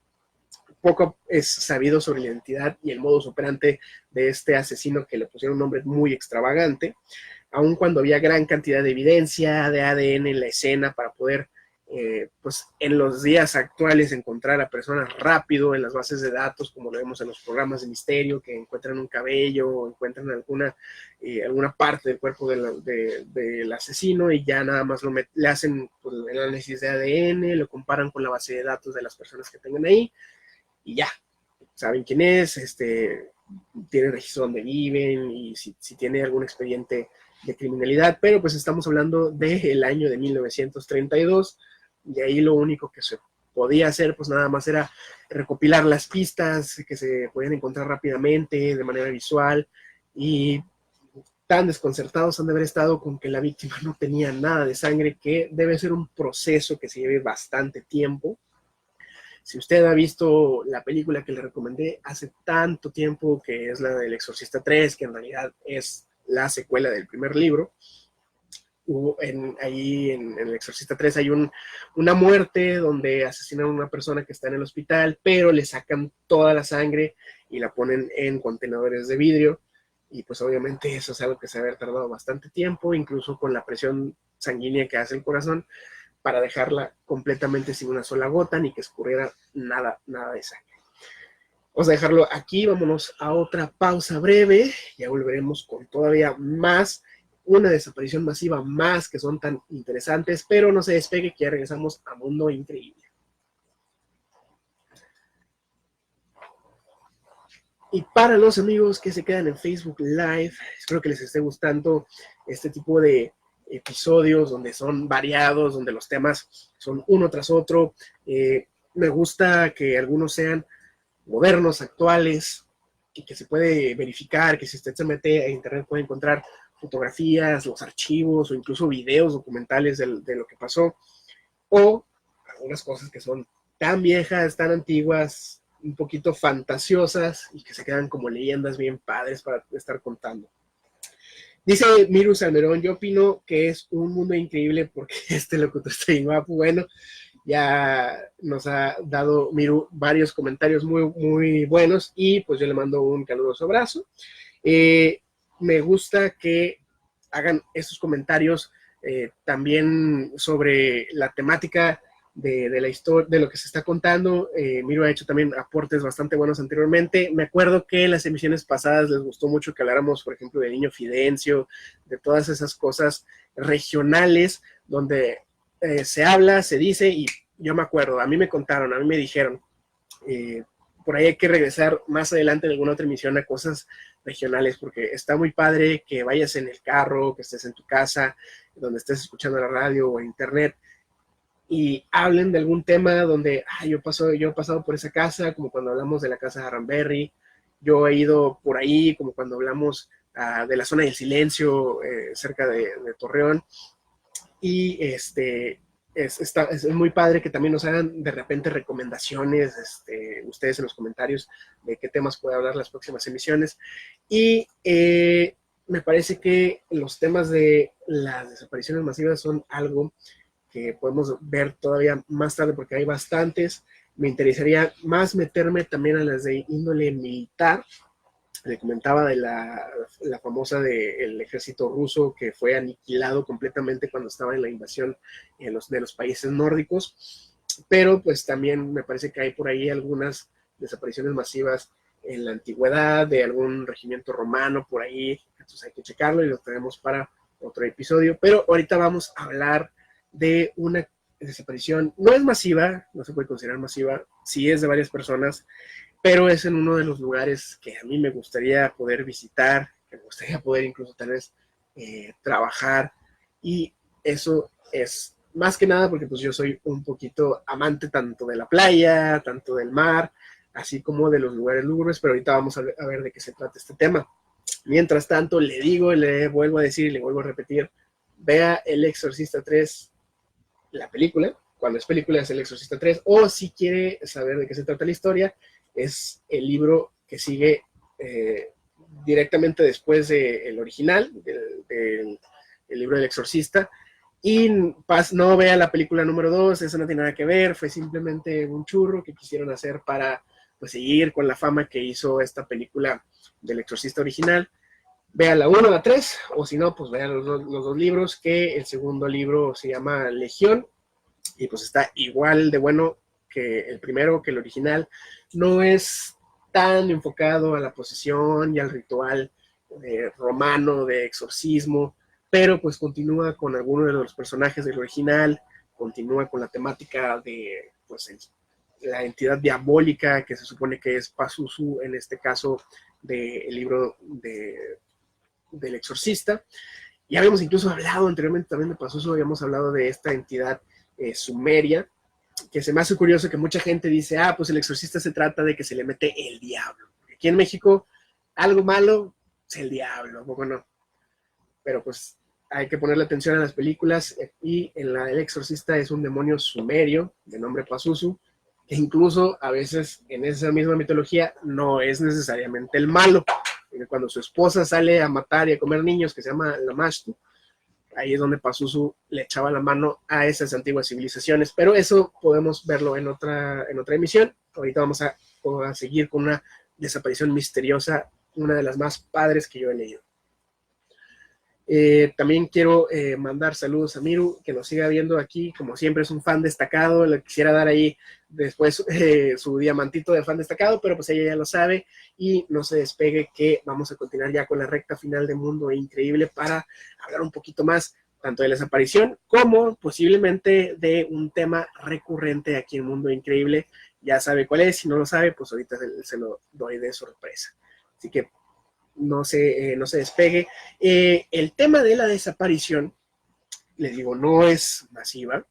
Poco es sabido sobre la identidad y el modus operandi de este asesino, que le pusieron un nombre muy extravagante, aun cuando había gran cantidad de evidencia de ADN en la escena para poder, pues en los días actuales, encontrar a personas rápido en las bases de datos, como lo vemos en los programas de misterio, que encuentran un cabello o encuentran alguna parte del cuerpo del asesino, y ya nada más le hacen pues, el análisis de ADN, lo comparan con la base de datos de las personas que tengan ahí, y ya, saben quién es, tienen registro donde viven y si tiene algún expediente de criminalidad, pero pues estamos hablando del año de 1932, y ahí lo único que se podía hacer pues nada más era recopilar las pistas que se podían encontrar rápidamente de manera visual, y tan desconcertados han de haber estado con que la víctima no tenía nada de sangre, que debe ser un proceso que se lleve bastante tiempo. Si usted ha visto la película que le recomendé hace tanto tiempo, que es la del Exorcista 3, que en realidad es la secuela del primer libro, ahí en El Exorcista 3 hay una muerte donde asesinan a una persona que está en el hospital, pero le sacan toda la sangre y la ponen en contenedores de vidrio, y pues obviamente eso es algo que se ha tardado bastante tiempo, incluso con la presión sanguínea que hace el corazón, para dejarla completamente sin una sola gota, ni que escurriera nada de sangre. Vamos a dejarlo aquí, vámonos a otra pausa breve, ya volveremos con todavía más, una desaparición masiva más, que son tan interesantes, pero no se despegue, que ya regresamos a Mundo Increíble. Y para los amigos que se quedan en Facebook Live, espero que les esté gustando este tipo de episodios donde son variados, donde los temas son uno tras otro. Me gusta que algunos sean modernos, actuales, y que se puede verificar, que si usted se mete a internet puede encontrar fotografías, los archivos o incluso videos documentales de lo que pasó, o algunas cosas que son tan viejas, tan antiguas, un poquito fantasiosas y que se quedan como leyendas bien padres para estar contando. Dice Miru Salmerón, yo opino que es un mundo increíble porque este locutor está bien guapo. Bueno, ya nos ha dado Miru varios comentarios muy, muy buenos, y pues yo le mando un caluroso abrazo. Me gusta que hagan estos comentarios también sobre la temática de la historia, de lo que se está contando. Miro ha hecho también aportes bastante buenos anteriormente. Me acuerdo que en las emisiones pasadas les gustó mucho que habláramos, por ejemplo, del Niño Fidencio, de todas esas cosas regionales donde se habla, se dice, y yo me acuerdo, a mí me contaron, a mí me dijeron, por ahí hay que regresar más adelante en alguna otra emisión a cosas regionales, porque está muy padre que vayas en el carro, que estés en tu casa, donde estés escuchando la radio o internet, y hablen de algún tema donde yo he pasado por esa casa, como cuando hablamos de la casa de Aranberry, yo he ido por ahí, como cuando hablamos de la zona del silencio, cerca de Torreón, y es muy padre que también nos hagan de repente recomendaciones, ustedes en los comentarios, de qué temas puede hablar las próximas emisiones. Y me parece que los temas de las desapariciones masivas son algo que podemos ver todavía más tarde, porque hay bastantes. Me interesaría más meterme también a las de índole militar. Le comentaba de la famosa del ejército ruso, que fue aniquilado completamente cuando estaba en la invasión de los países nórdicos, pero pues también me parece que hay por ahí algunas desapariciones masivas en la antigüedad, de algún regimiento romano por ahí, entonces hay que checarlo y lo tenemos para otro episodio. Pero ahorita vamos a hablar de una desaparición, no es masiva, no se puede considerar masiva, sí es de varias personas, pero es en uno de los lugares que a mí me gustaría poder visitar, que me gustaría poder incluso tal vez trabajar, y eso es más que nada porque pues yo soy un poquito amante tanto de la playa, tanto del mar, así como de los lugares lúgubres, pero ahorita vamos a ver de qué se trata este tema. Mientras tanto, le digo, le vuelvo a decir y le vuelvo a repetir, vea El Exorcista 3, la película, cuando es película es El Exorcista 3, o si quiere saber de qué se trata la historia, es el libro que sigue directamente después del original, del libro del Exorcista, y no vea la película número 2, eso no tiene nada que ver, fue simplemente un churro que quisieron hacer para pues, seguir con la fama que hizo esta película del Exorcista original. Vea la 1, la 3, o si no, pues vea los dos libros, que el segundo libro se llama Legión, y pues está igual de bueno que el primero, que el original. No es tan enfocado a la posesión y al ritual romano de exorcismo, pero pues continúa con algunos de los personajes del original, continúa con la temática de pues la entidad diabólica que se supone que es Pazuzu, en este caso del libro del exorcista. Ya habíamos incluso hablado anteriormente también de Pazuzu, habíamos hablado de esta entidad sumeria, que se me hace curioso que mucha gente dice, pues el exorcista se trata de que se le mete el diablo. Aquí en México, algo malo es el diablo, poco no. Pero pues hay que ponerle atención a las películas, y en la El Exorcista es un demonio sumerio de nombre Pazuzu, que incluso a veces en esa misma mitología no es necesariamente el malo. Cuando su esposa sale a matar y a comer niños, que se llama Lamashtu, ahí es donde Pazuzu le echaba la mano a esas antiguas civilizaciones, pero eso podemos verlo en otra emisión. Ahorita vamos a seguir con una desaparición misteriosa, una de las más padres que yo he leído. También quiero mandar saludos a Miru, que nos siga viendo aquí, como siempre es un fan destacado, le quisiera dar ahí después su diamantito de fan destacado, pero pues ella ya lo sabe, y no se despegue que vamos a continuar ya con la recta final de Mundo Increíble para hablar un poquito más tanto de la desaparición como posiblemente de un tema recurrente aquí en Mundo Increíble. Ya sabe cuál es, si no lo sabe, pues ahorita se lo doy de sorpresa. Así que no se despegue. El tema de la desaparición, les digo, no es masiva,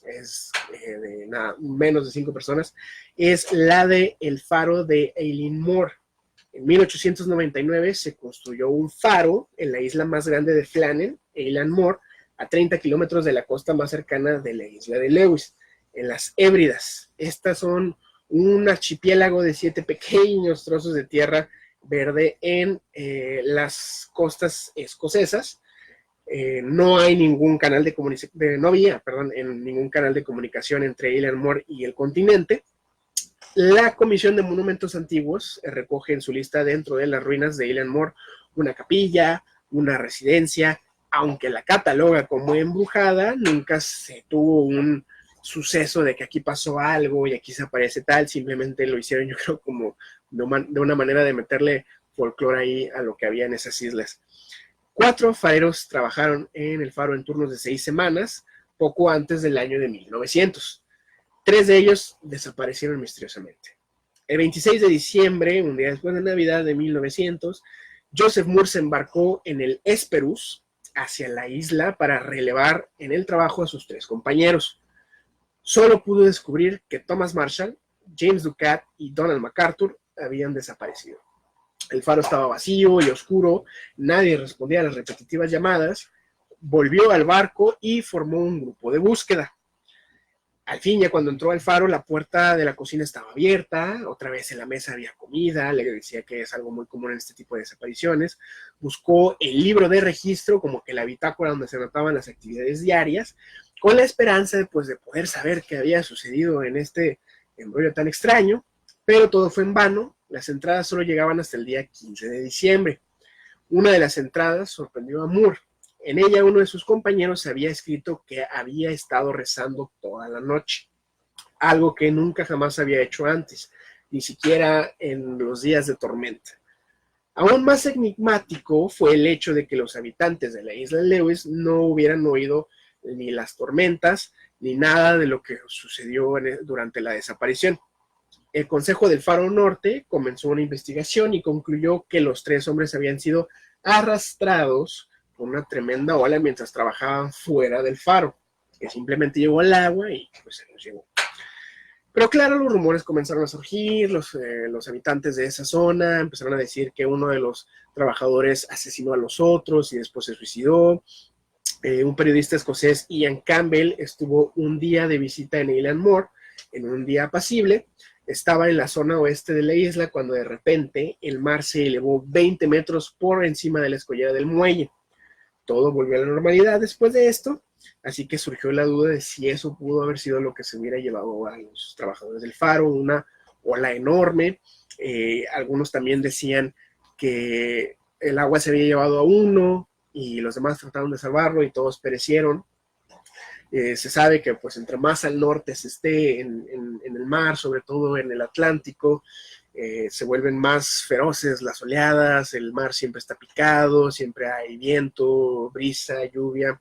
es de nada, menos de 5 personas, es la de el faro de Eilean Mor. En 1899 se construyó un faro en la isla más grande de Flannan, Eilean Mor, a 30 kilómetros de la costa más cercana de la isla de Lewis, en las Hébridas. Estas son un archipiélago de 7 pequeños trozos de tierra verde en las costas escocesas. No hay ningún canal de comunicación, no había, perdón, ningún canal de comunicación entre Eilean Mor y el continente. La Comisión de Monumentos Antiguos recoge en su lista dentro de las ruinas de Eilean Mor una capilla, una residencia, aunque la cataloga como embrujada, nunca se tuvo un suceso de que aquí pasó algo y aquí se aparece tal, simplemente lo hicieron yo creo como de una manera de meterle folclore ahí a lo que había en esas islas. 4 fareros trabajaron en el faro en turnos de 6 semanas, poco antes del año de 1900. 3 de ellos desaparecieron misteriosamente. El 26 de diciembre, un día después de Navidad de 1900, Joseph Moore se embarcó en el Hesperus hacia la isla para relevar en el trabajo a sus 3 compañeros. Solo pudo descubrir que Thomas Marshall, James Ducat y Donald MacArthur habían desaparecido. El faro estaba vacío y oscuro, nadie respondía a las repetitivas llamadas. Volvió al barco y formó un grupo de búsqueda. Al fin, ya cuando entró al faro, la puerta de la cocina estaba abierta, otra vez en la mesa había comida, le decía que es algo muy común en este tipo de desapariciones. Buscó el libro de registro, como que la bitácora donde se anotaban las actividades diarias, con la esperanza pues, de poder saber qué había sucedido en este embrollo tan extraño, pero todo fue en vano. Las entradas solo llegaban hasta el día 15 de diciembre. Una de las entradas sorprendió a Moore. En ella uno de sus compañeros había escrito que había estado rezando toda la noche, algo que nunca jamás había hecho antes, ni siquiera en los días de tormenta. Aún más enigmático fue el hecho de que los habitantes de la isla Lewis no hubieran oído ni las tormentas, ni nada de lo que sucedió durante la desaparición. El Consejo del Faro Norte comenzó una investigación y concluyó que los 3 hombres habían sido arrastrados por una tremenda ola mientras trabajaban fuera del faro, que simplemente llegó al agua y pues se los llevó. Pero claro, los rumores comenzaron a surgir, los habitantes de esa zona empezaron a decir que uno de los trabajadores asesinó a los otros y después se suicidó. Un periodista escocés, Ian Campbell, estuvo un día de visita en Eilean Mor, en un día apacible. Estaba en la zona oeste de la isla cuando de repente el mar se elevó 20 metros por encima de la escollera del muelle. Todo volvió a la normalidad después de esto, así que surgió la duda de si eso pudo haber sido lo que se hubiera llevado a los trabajadores del faro, una ola enorme. Algunos también decían que el agua se había llevado a uno y los demás trataron de salvarlo y todos perecieron. Se sabe que pues entre más al norte se esté en el mar, sobre todo en el Atlántico, se vuelven más feroces las oleadas, el mar siempre está picado, siempre hay viento, brisa, lluvia,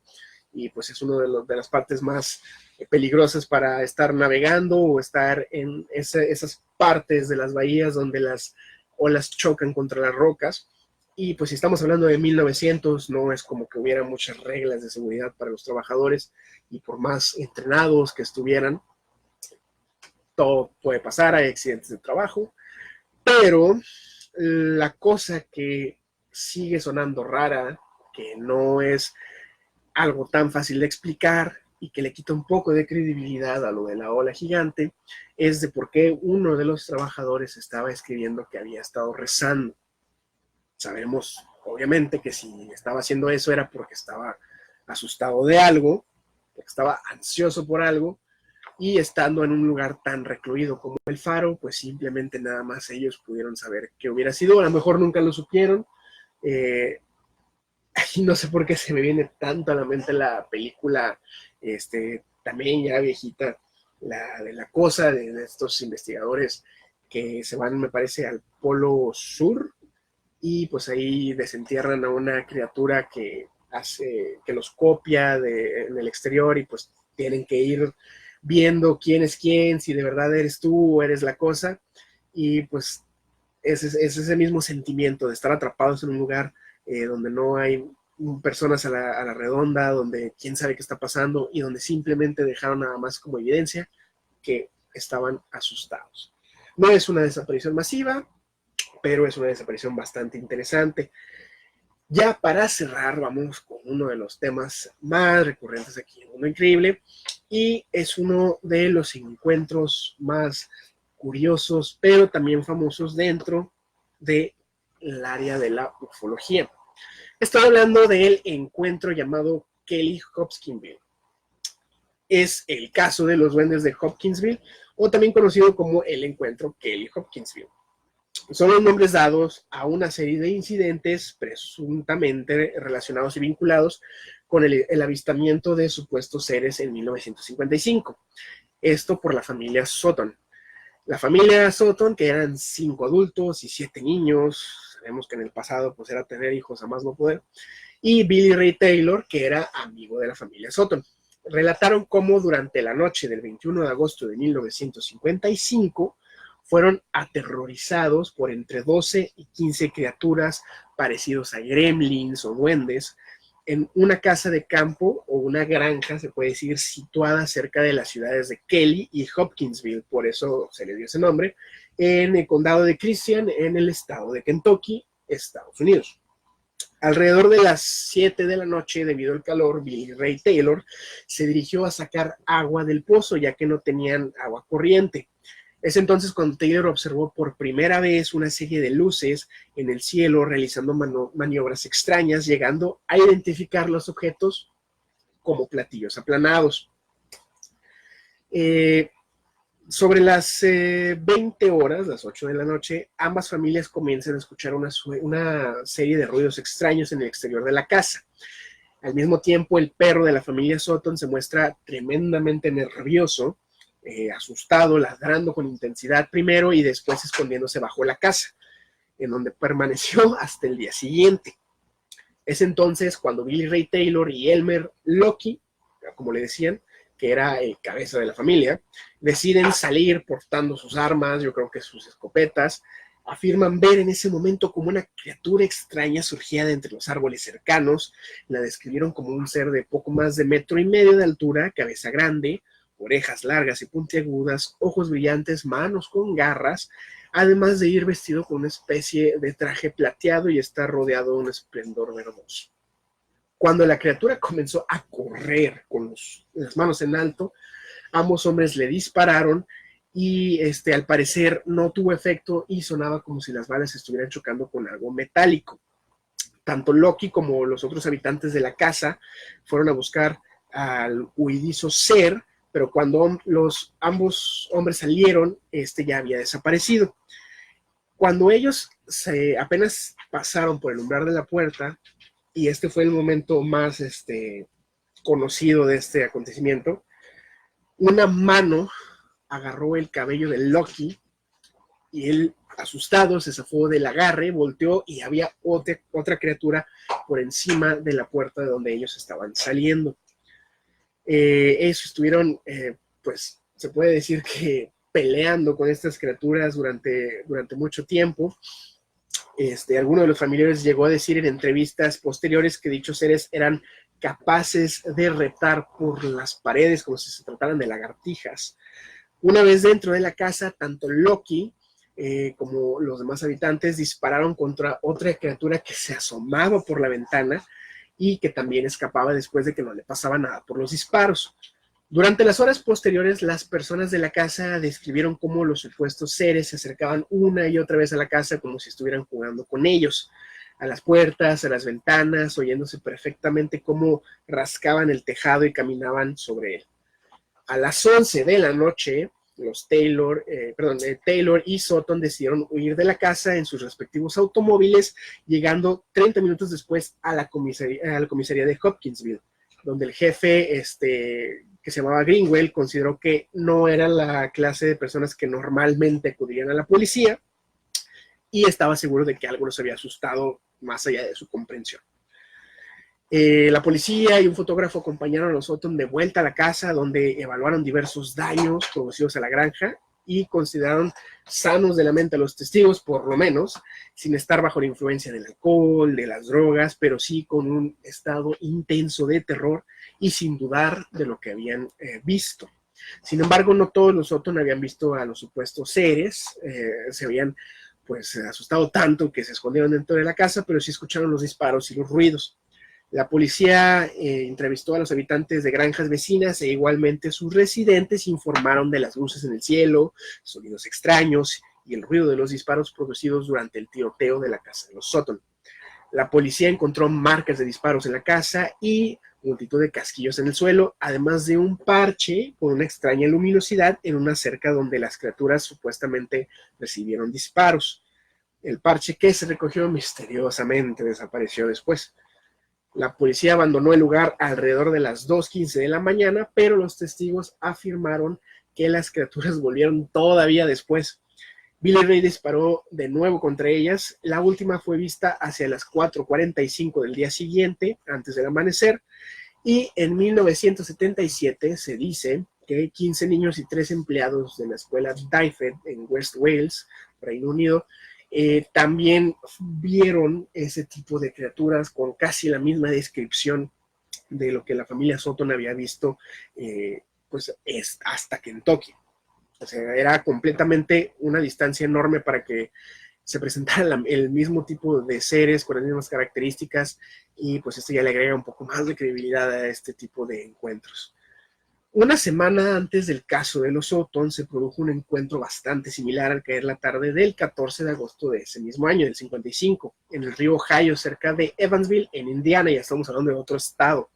y pues es una de las partes más peligrosas para estar navegando o estar en esas partes de las bahías donde las olas chocan contra las rocas. Y pues si estamos hablando de 1900, no es como que hubiera muchas reglas de seguridad para los trabajadores, y por más entrenados que estuvieran, todo puede pasar, hay accidentes de trabajo. Pero la cosa que sigue sonando rara, que no es algo tan fácil de explicar y que le quita un poco de credibilidad a lo de la ola gigante, es de por qué uno de los trabajadores estaba escribiendo que había estado rezando. Sabemos, obviamente, que si estaba haciendo eso era porque estaba asustado de algo, porque estaba ansioso por algo, y estando en un lugar tan recluido como el faro, pues simplemente nada más ellos pudieron saber qué hubiera sido. A lo mejor nunca lo supieron. Y no sé por qué se me viene tanto a la mente la película, también ya viejita, la de La Cosa, de estos investigadores que se van, me parece, al Polo Sur, y pues ahí desentierran a una criatura que los copia en el exterior, y pues tienen que ir viendo quién es quién, si de verdad eres tú o eres la cosa. Y pues es ese mismo sentimiento de estar atrapados en un lugar donde no hay personas a la redonda, donde quién sabe qué está pasando y donde simplemente dejaron nada más como evidencia que estaban asustados. No es una desaparición masiva, pero es una desaparición bastante interesante. Ya para cerrar, vamos con uno de los temas más recurrentes aquí en Mundo Increíble, y es uno de los encuentros más curiosos, pero también famosos dentro del área de la ufología. Estoy hablando del encuentro llamado Kelly Hopkinsville. Es el caso de los duendes de Hopkinsville, o también conocido como el encuentro Kelly Hopkinsville. Son los nombres dados a una serie de incidentes presuntamente relacionados y vinculados con el avistamiento de supuestos seres en 1955. Esto por la familia Sutton. La familia Sutton, que eran 5 adultos y 7 niños, sabemos que en el pasado pues era tener hijos a más no poder, y Billy Ray Taylor, que era amigo de la familia Sutton. Relataron cómo durante la noche del 21 de agosto de 1955 fueron aterrorizados por entre 12 y 15 criaturas parecidos a gremlins o duendes en una casa de campo o una granja, se puede decir, situada cerca de las ciudades de Kelly y Hopkinsville, por eso se le dio ese nombre, en el condado de Christian, en el estado de Kentucky, Estados Unidos. Alrededor de las 7 de la noche, debido al calor, Billy Ray Taylor se dirigió a sacar agua del pozo, ya que no tenían agua corriente. Es entonces cuando Taylor observó por primera vez una serie de luces en el cielo realizando maniobras extrañas, llegando a identificar los objetos como platillos aplanados. Sobre las 20 horas, las 8 de la noche, ambas familias comienzan a escuchar una serie de ruidos extraños en el exterior de la casa. Al mismo tiempo, el perro de la familia Sutton se muestra tremendamente nervioso, asustado, ladrando con intensidad primero y después escondiéndose bajo la casa, en donde permaneció hasta el día siguiente. Es entonces cuando Billy Ray Taylor y Elmer Lockey, como le decían, que era el cabeza de la familia, deciden salir portando sus armas, yo creo que sus escopetas. Afirman ver en ese momento como una criatura extraña surgía de entre los árboles cercanos. La describieron como un ser de poco más de 1,5 metros de altura, cabeza grande, orejas largas y puntiagudas, ojos brillantes, manos con garras, además de ir vestido con una especie de traje plateado y estar rodeado de un esplendor verdoso. Cuando la criatura comenzó a correr con las manos en alto, ambos hombres le dispararon y al parecer no tuvo efecto y sonaba como si las balas estuvieran chocando con algo metálico. Tanto Loki como los otros habitantes de la casa fueron a buscar al huidizo ser, pero cuando ambos hombres salieron, ya había desaparecido. Cuando ellos apenas pasaron por el umbral de la puerta, y este fue el momento más conocido de este acontecimiento, una mano agarró el cabello de Loki y él, asustado, se zafó del agarre, volteó y había otra criatura por encima de la puerta de donde ellos estaban saliendo. Ellos estuvieron, pues se puede decir que peleando con estas criaturas durante mucho tiempo. Alguno de los familiares llegó a decir en entrevistas posteriores que dichos seres eran capaces de reptar por las paredes como si se trataran de lagartijas. Una vez dentro de la casa, tanto Loki como los demás habitantes dispararon contra otra criatura que se asomaba por la ventana y que también escapaba después de que no le pasaba nada por los disparos. Durante las horas posteriores, las personas de la casa describieron cómo los supuestos seres se acercaban una y otra vez a la casa como si estuvieran jugando con ellos, a las puertas, a las ventanas, oyéndose perfectamente cómo rascaban el tejado y caminaban sobre él. A las 11 de la noche, Taylor y Sutton decidieron huir de la casa en sus respectivos automóviles, llegando 30 minutos después a la comisaría de Hopkinsville, donde el jefe, que se llamaba Greenwell, consideró que no era la clase de personas que normalmente acudirían a la policía y estaba seguro de que algo los había asustado más allá de su comprensión. La policía y un fotógrafo acompañaron a los Sutton de vuelta a la casa, donde evaluaron diversos daños producidos a la granja y consideraron sanos de la mente a los testigos, por lo menos, sin estar bajo la influencia del alcohol, de las drogas, pero sí con un estado intenso de terror y sin dudar de lo que habían visto. Sin embargo, no todos los Sutton habían visto a los supuestos seres, se habían pues asustado tanto que se escondieron dentro de la casa, pero sí escucharon los disparos y los ruidos. La policía entrevistó a los habitantes de granjas vecinas e igualmente sus residentes informaron de las luces en el cielo, sonidos extraños y el ruido de los disparos producidos durante el tiroteo de la casa de los Sutton. La policía encontró marcas de disparos en la casa y multitud de casquillos en el suelo, además de un parche con una extraña luminosidad en una cerca donde las criaturas supuestamente recibieron disparos. El parche, que se recogió misteriosamente, desapareció después. La policía abandonó el lugar alrededor de las 2:15 de la mañana, pero los testigos afirmaron que las criaturas volvieron todavía después. Billy Ray disparó de nuevo contra ellas. La última fue vista hacia las 4:45 del día siguiente, antes del amanecer, y en 1977 se dice que 15 niños y 3 empleados de la escuela Dyfed en West Wales, Reino Unido, también vieron ese tipo de criaturas con casi la misma descripción de lo que la familia Sutton había visto pues hasta Kentucky. O sea, era completamente una distancia enorme para que se presentara el mismo tipo de seres con las mismas características y pues esto ya le agrega un poco más de credibilidad a este tipo de encuentros. Una semana antes del caso de los Sutton se produjo un encuentro bastante similar al caer la tarde del 14 de agosto de ese mismo año, del 55, en el río Ohio, cerca de Evansville, en Indiana. Ya estamos hablando de otro estado.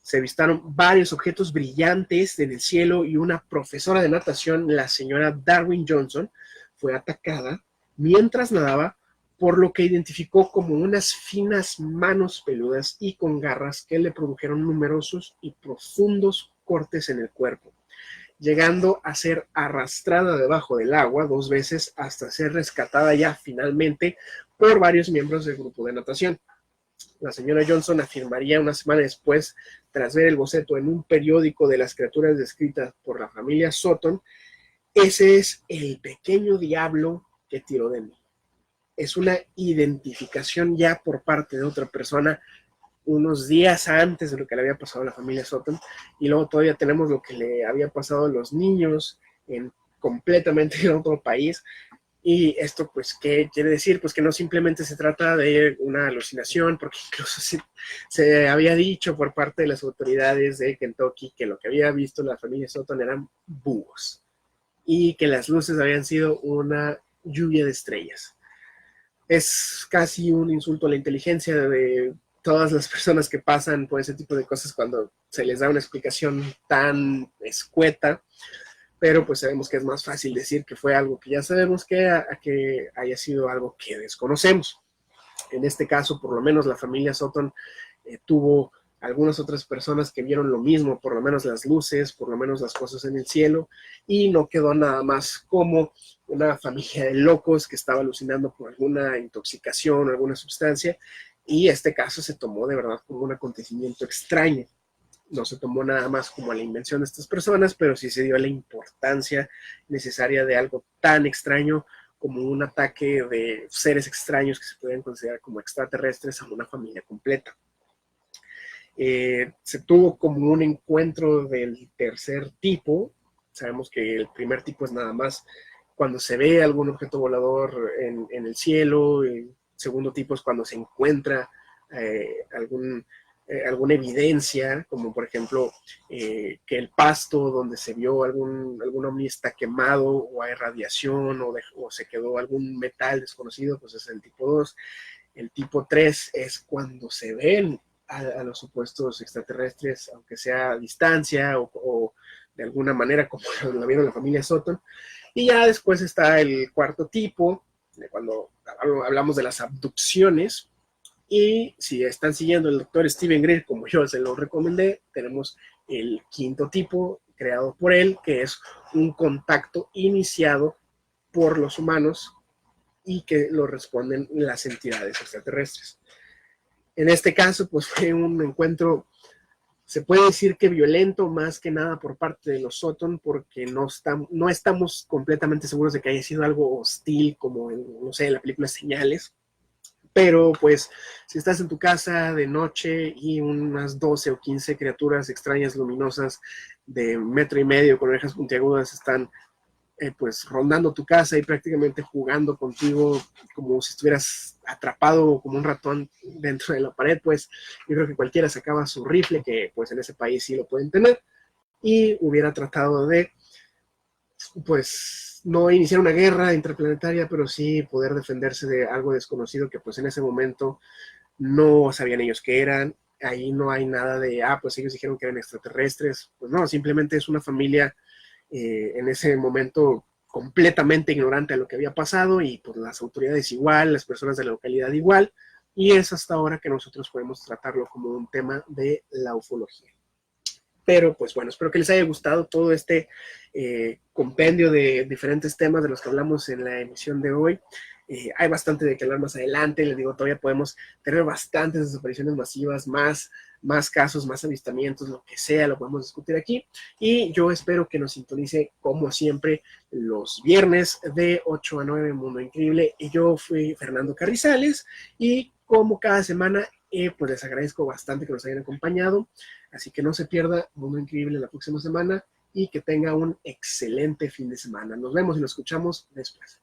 Se avistaron varios objetos brillantes en el cielo y una profesora de natación, la señora Darwin Johnson, fue atacada mientras nadaba, por lo que identificó como unas finas manos peludas y con garras que le produjeron numerosos y profundos cortes en el cuerpo, llegando a ser arrastrada debajo del agua 2 veces hasta ser rescatada ya finalmente por varios miembros del grupo de natación. La señora Johnson afirmaría una semana después, tras ver el boceto en un periódico de las criaturas descritas por la familia Sutton: ese es el pequeño diablo que tiró de mí. Es una identificación ya por parte de otra persona unos días antes de lo que le había pasado a la familia Sutton, y luego todavía tenemos lo que le había pasado a los niños en completamente en otro país. Y esto, pues, ¿qué quiere decir? Pues que no simplemente se trata de una alucinación, porque incluso se había dicho por parte de las autoridades de Kentucky que lo que había visto la familia Sutton eran búhos y que las luces habían sido una lluvia de estrellas. Es casi un insulto a la inteligencia de todas las personas que pasan por ese tipo de cosas cuando se les da una explicación tan escueta, pero pues sabemos que es más fácil decir que fue algo que ya sabemos que a que haya sido algo que desconocemos. En este caso, por lo menos la familia Sutton tuvo algunas otras personas que vieron lo mismo, por lo menos las luces, por lo menos las cosas en el cielo, y no quedó nada más como una familia de locos que estaba alucinando por alguna intoxicación o alguna sustancia, y este caso se tomó de verdad como un acontecimiento extraño. No se tomó nada más como la invención de estas personas, pero sí se dio la importancia necesaria de algo tan extraño como un ataque de seres extraños que se pueden considerar como extraterrestres a una familia completa. Se tuvo como un encuentro del tercer tipo. Sabemos que el primer tipo es nada más cuando se ve algún objeto volador en el cielo. El segundo tipo es cuando se encuentra alguna evidencia, como por ejemplo que el pasto donde se vio algún ovni está quemado, o hay radiación, o se quedó algún metal desconocido, pues es el tipo 2. El tipo 3 es cuando se ven a los supuestos extraterrestres, aunque sea a distancia o de alguna manera como lo vieron la familia Sutton. Y ya después está el cuarto tipo, de cuando hablamos de las abducciones. Y si están siguiendo el doctor Steven Greer, como yo se lo recomendé, tenemos el quinto tipo creado por él, que es un contacto iniciado por los humanos y que lo responden las entidades extraterrestres. En este caso, pues fue un encuentro, se puede decir que violento, más que nada por parte de los Sutton, porque no estamos completamente seguros de que haya sido algo hostil, como no sé, en la película Señales. Pero pues si estás en tu casa de noche y unas 12 o 15 criaturas extrañas luminosas de 1,5 metros con orejas puntiagudas están pues rondando tu casa y prácticamente jugando contigo como si estuvieras atrapado como un ratón dentro de la pared, pues yo creo que cualquiera sacaba su rifle, que pues en ese país sí lo pueden tener, y hubiera tratado de pues no iniciar una guerra interplanetaria, pero sí poder defenderse de algo desconocido que pues en ese momento no sabían ellos qué eran. Ahí no hay nada de, pues ellos dijeron que eran extraterrestres. Pues no, simplemente es una familia en ese momento completamente ignorante de lo que había pasado, y pues las autoridades igual, las personas de la localidad igual, y es hasta ahora que nosotros podemos tratarlo como un tema de la ufología. Pero pues bueno, espero que les haya gustado todo este compendio de diferentes temas de los que hablamos en la emisión de hoy. Hay bastante de que hablar más adelante, les digo, todavía podemos tener bastantes desapariciones masivas, más casos, más avistamientos, lo que sea, lo podemos discutir aquí. Y yo espero que nos sintonice como siempre los viernes de 8 a 9, Mundo Increíble. Y yo fui Fernando Carrizales, y como cada semana, pues les agradezco bastante que nos hayan acompañado. Así que no se pierda Mundo Increíble la próxima semana, y que tenga un excelente fin de semana. Nos vemos y nos escuchamos después.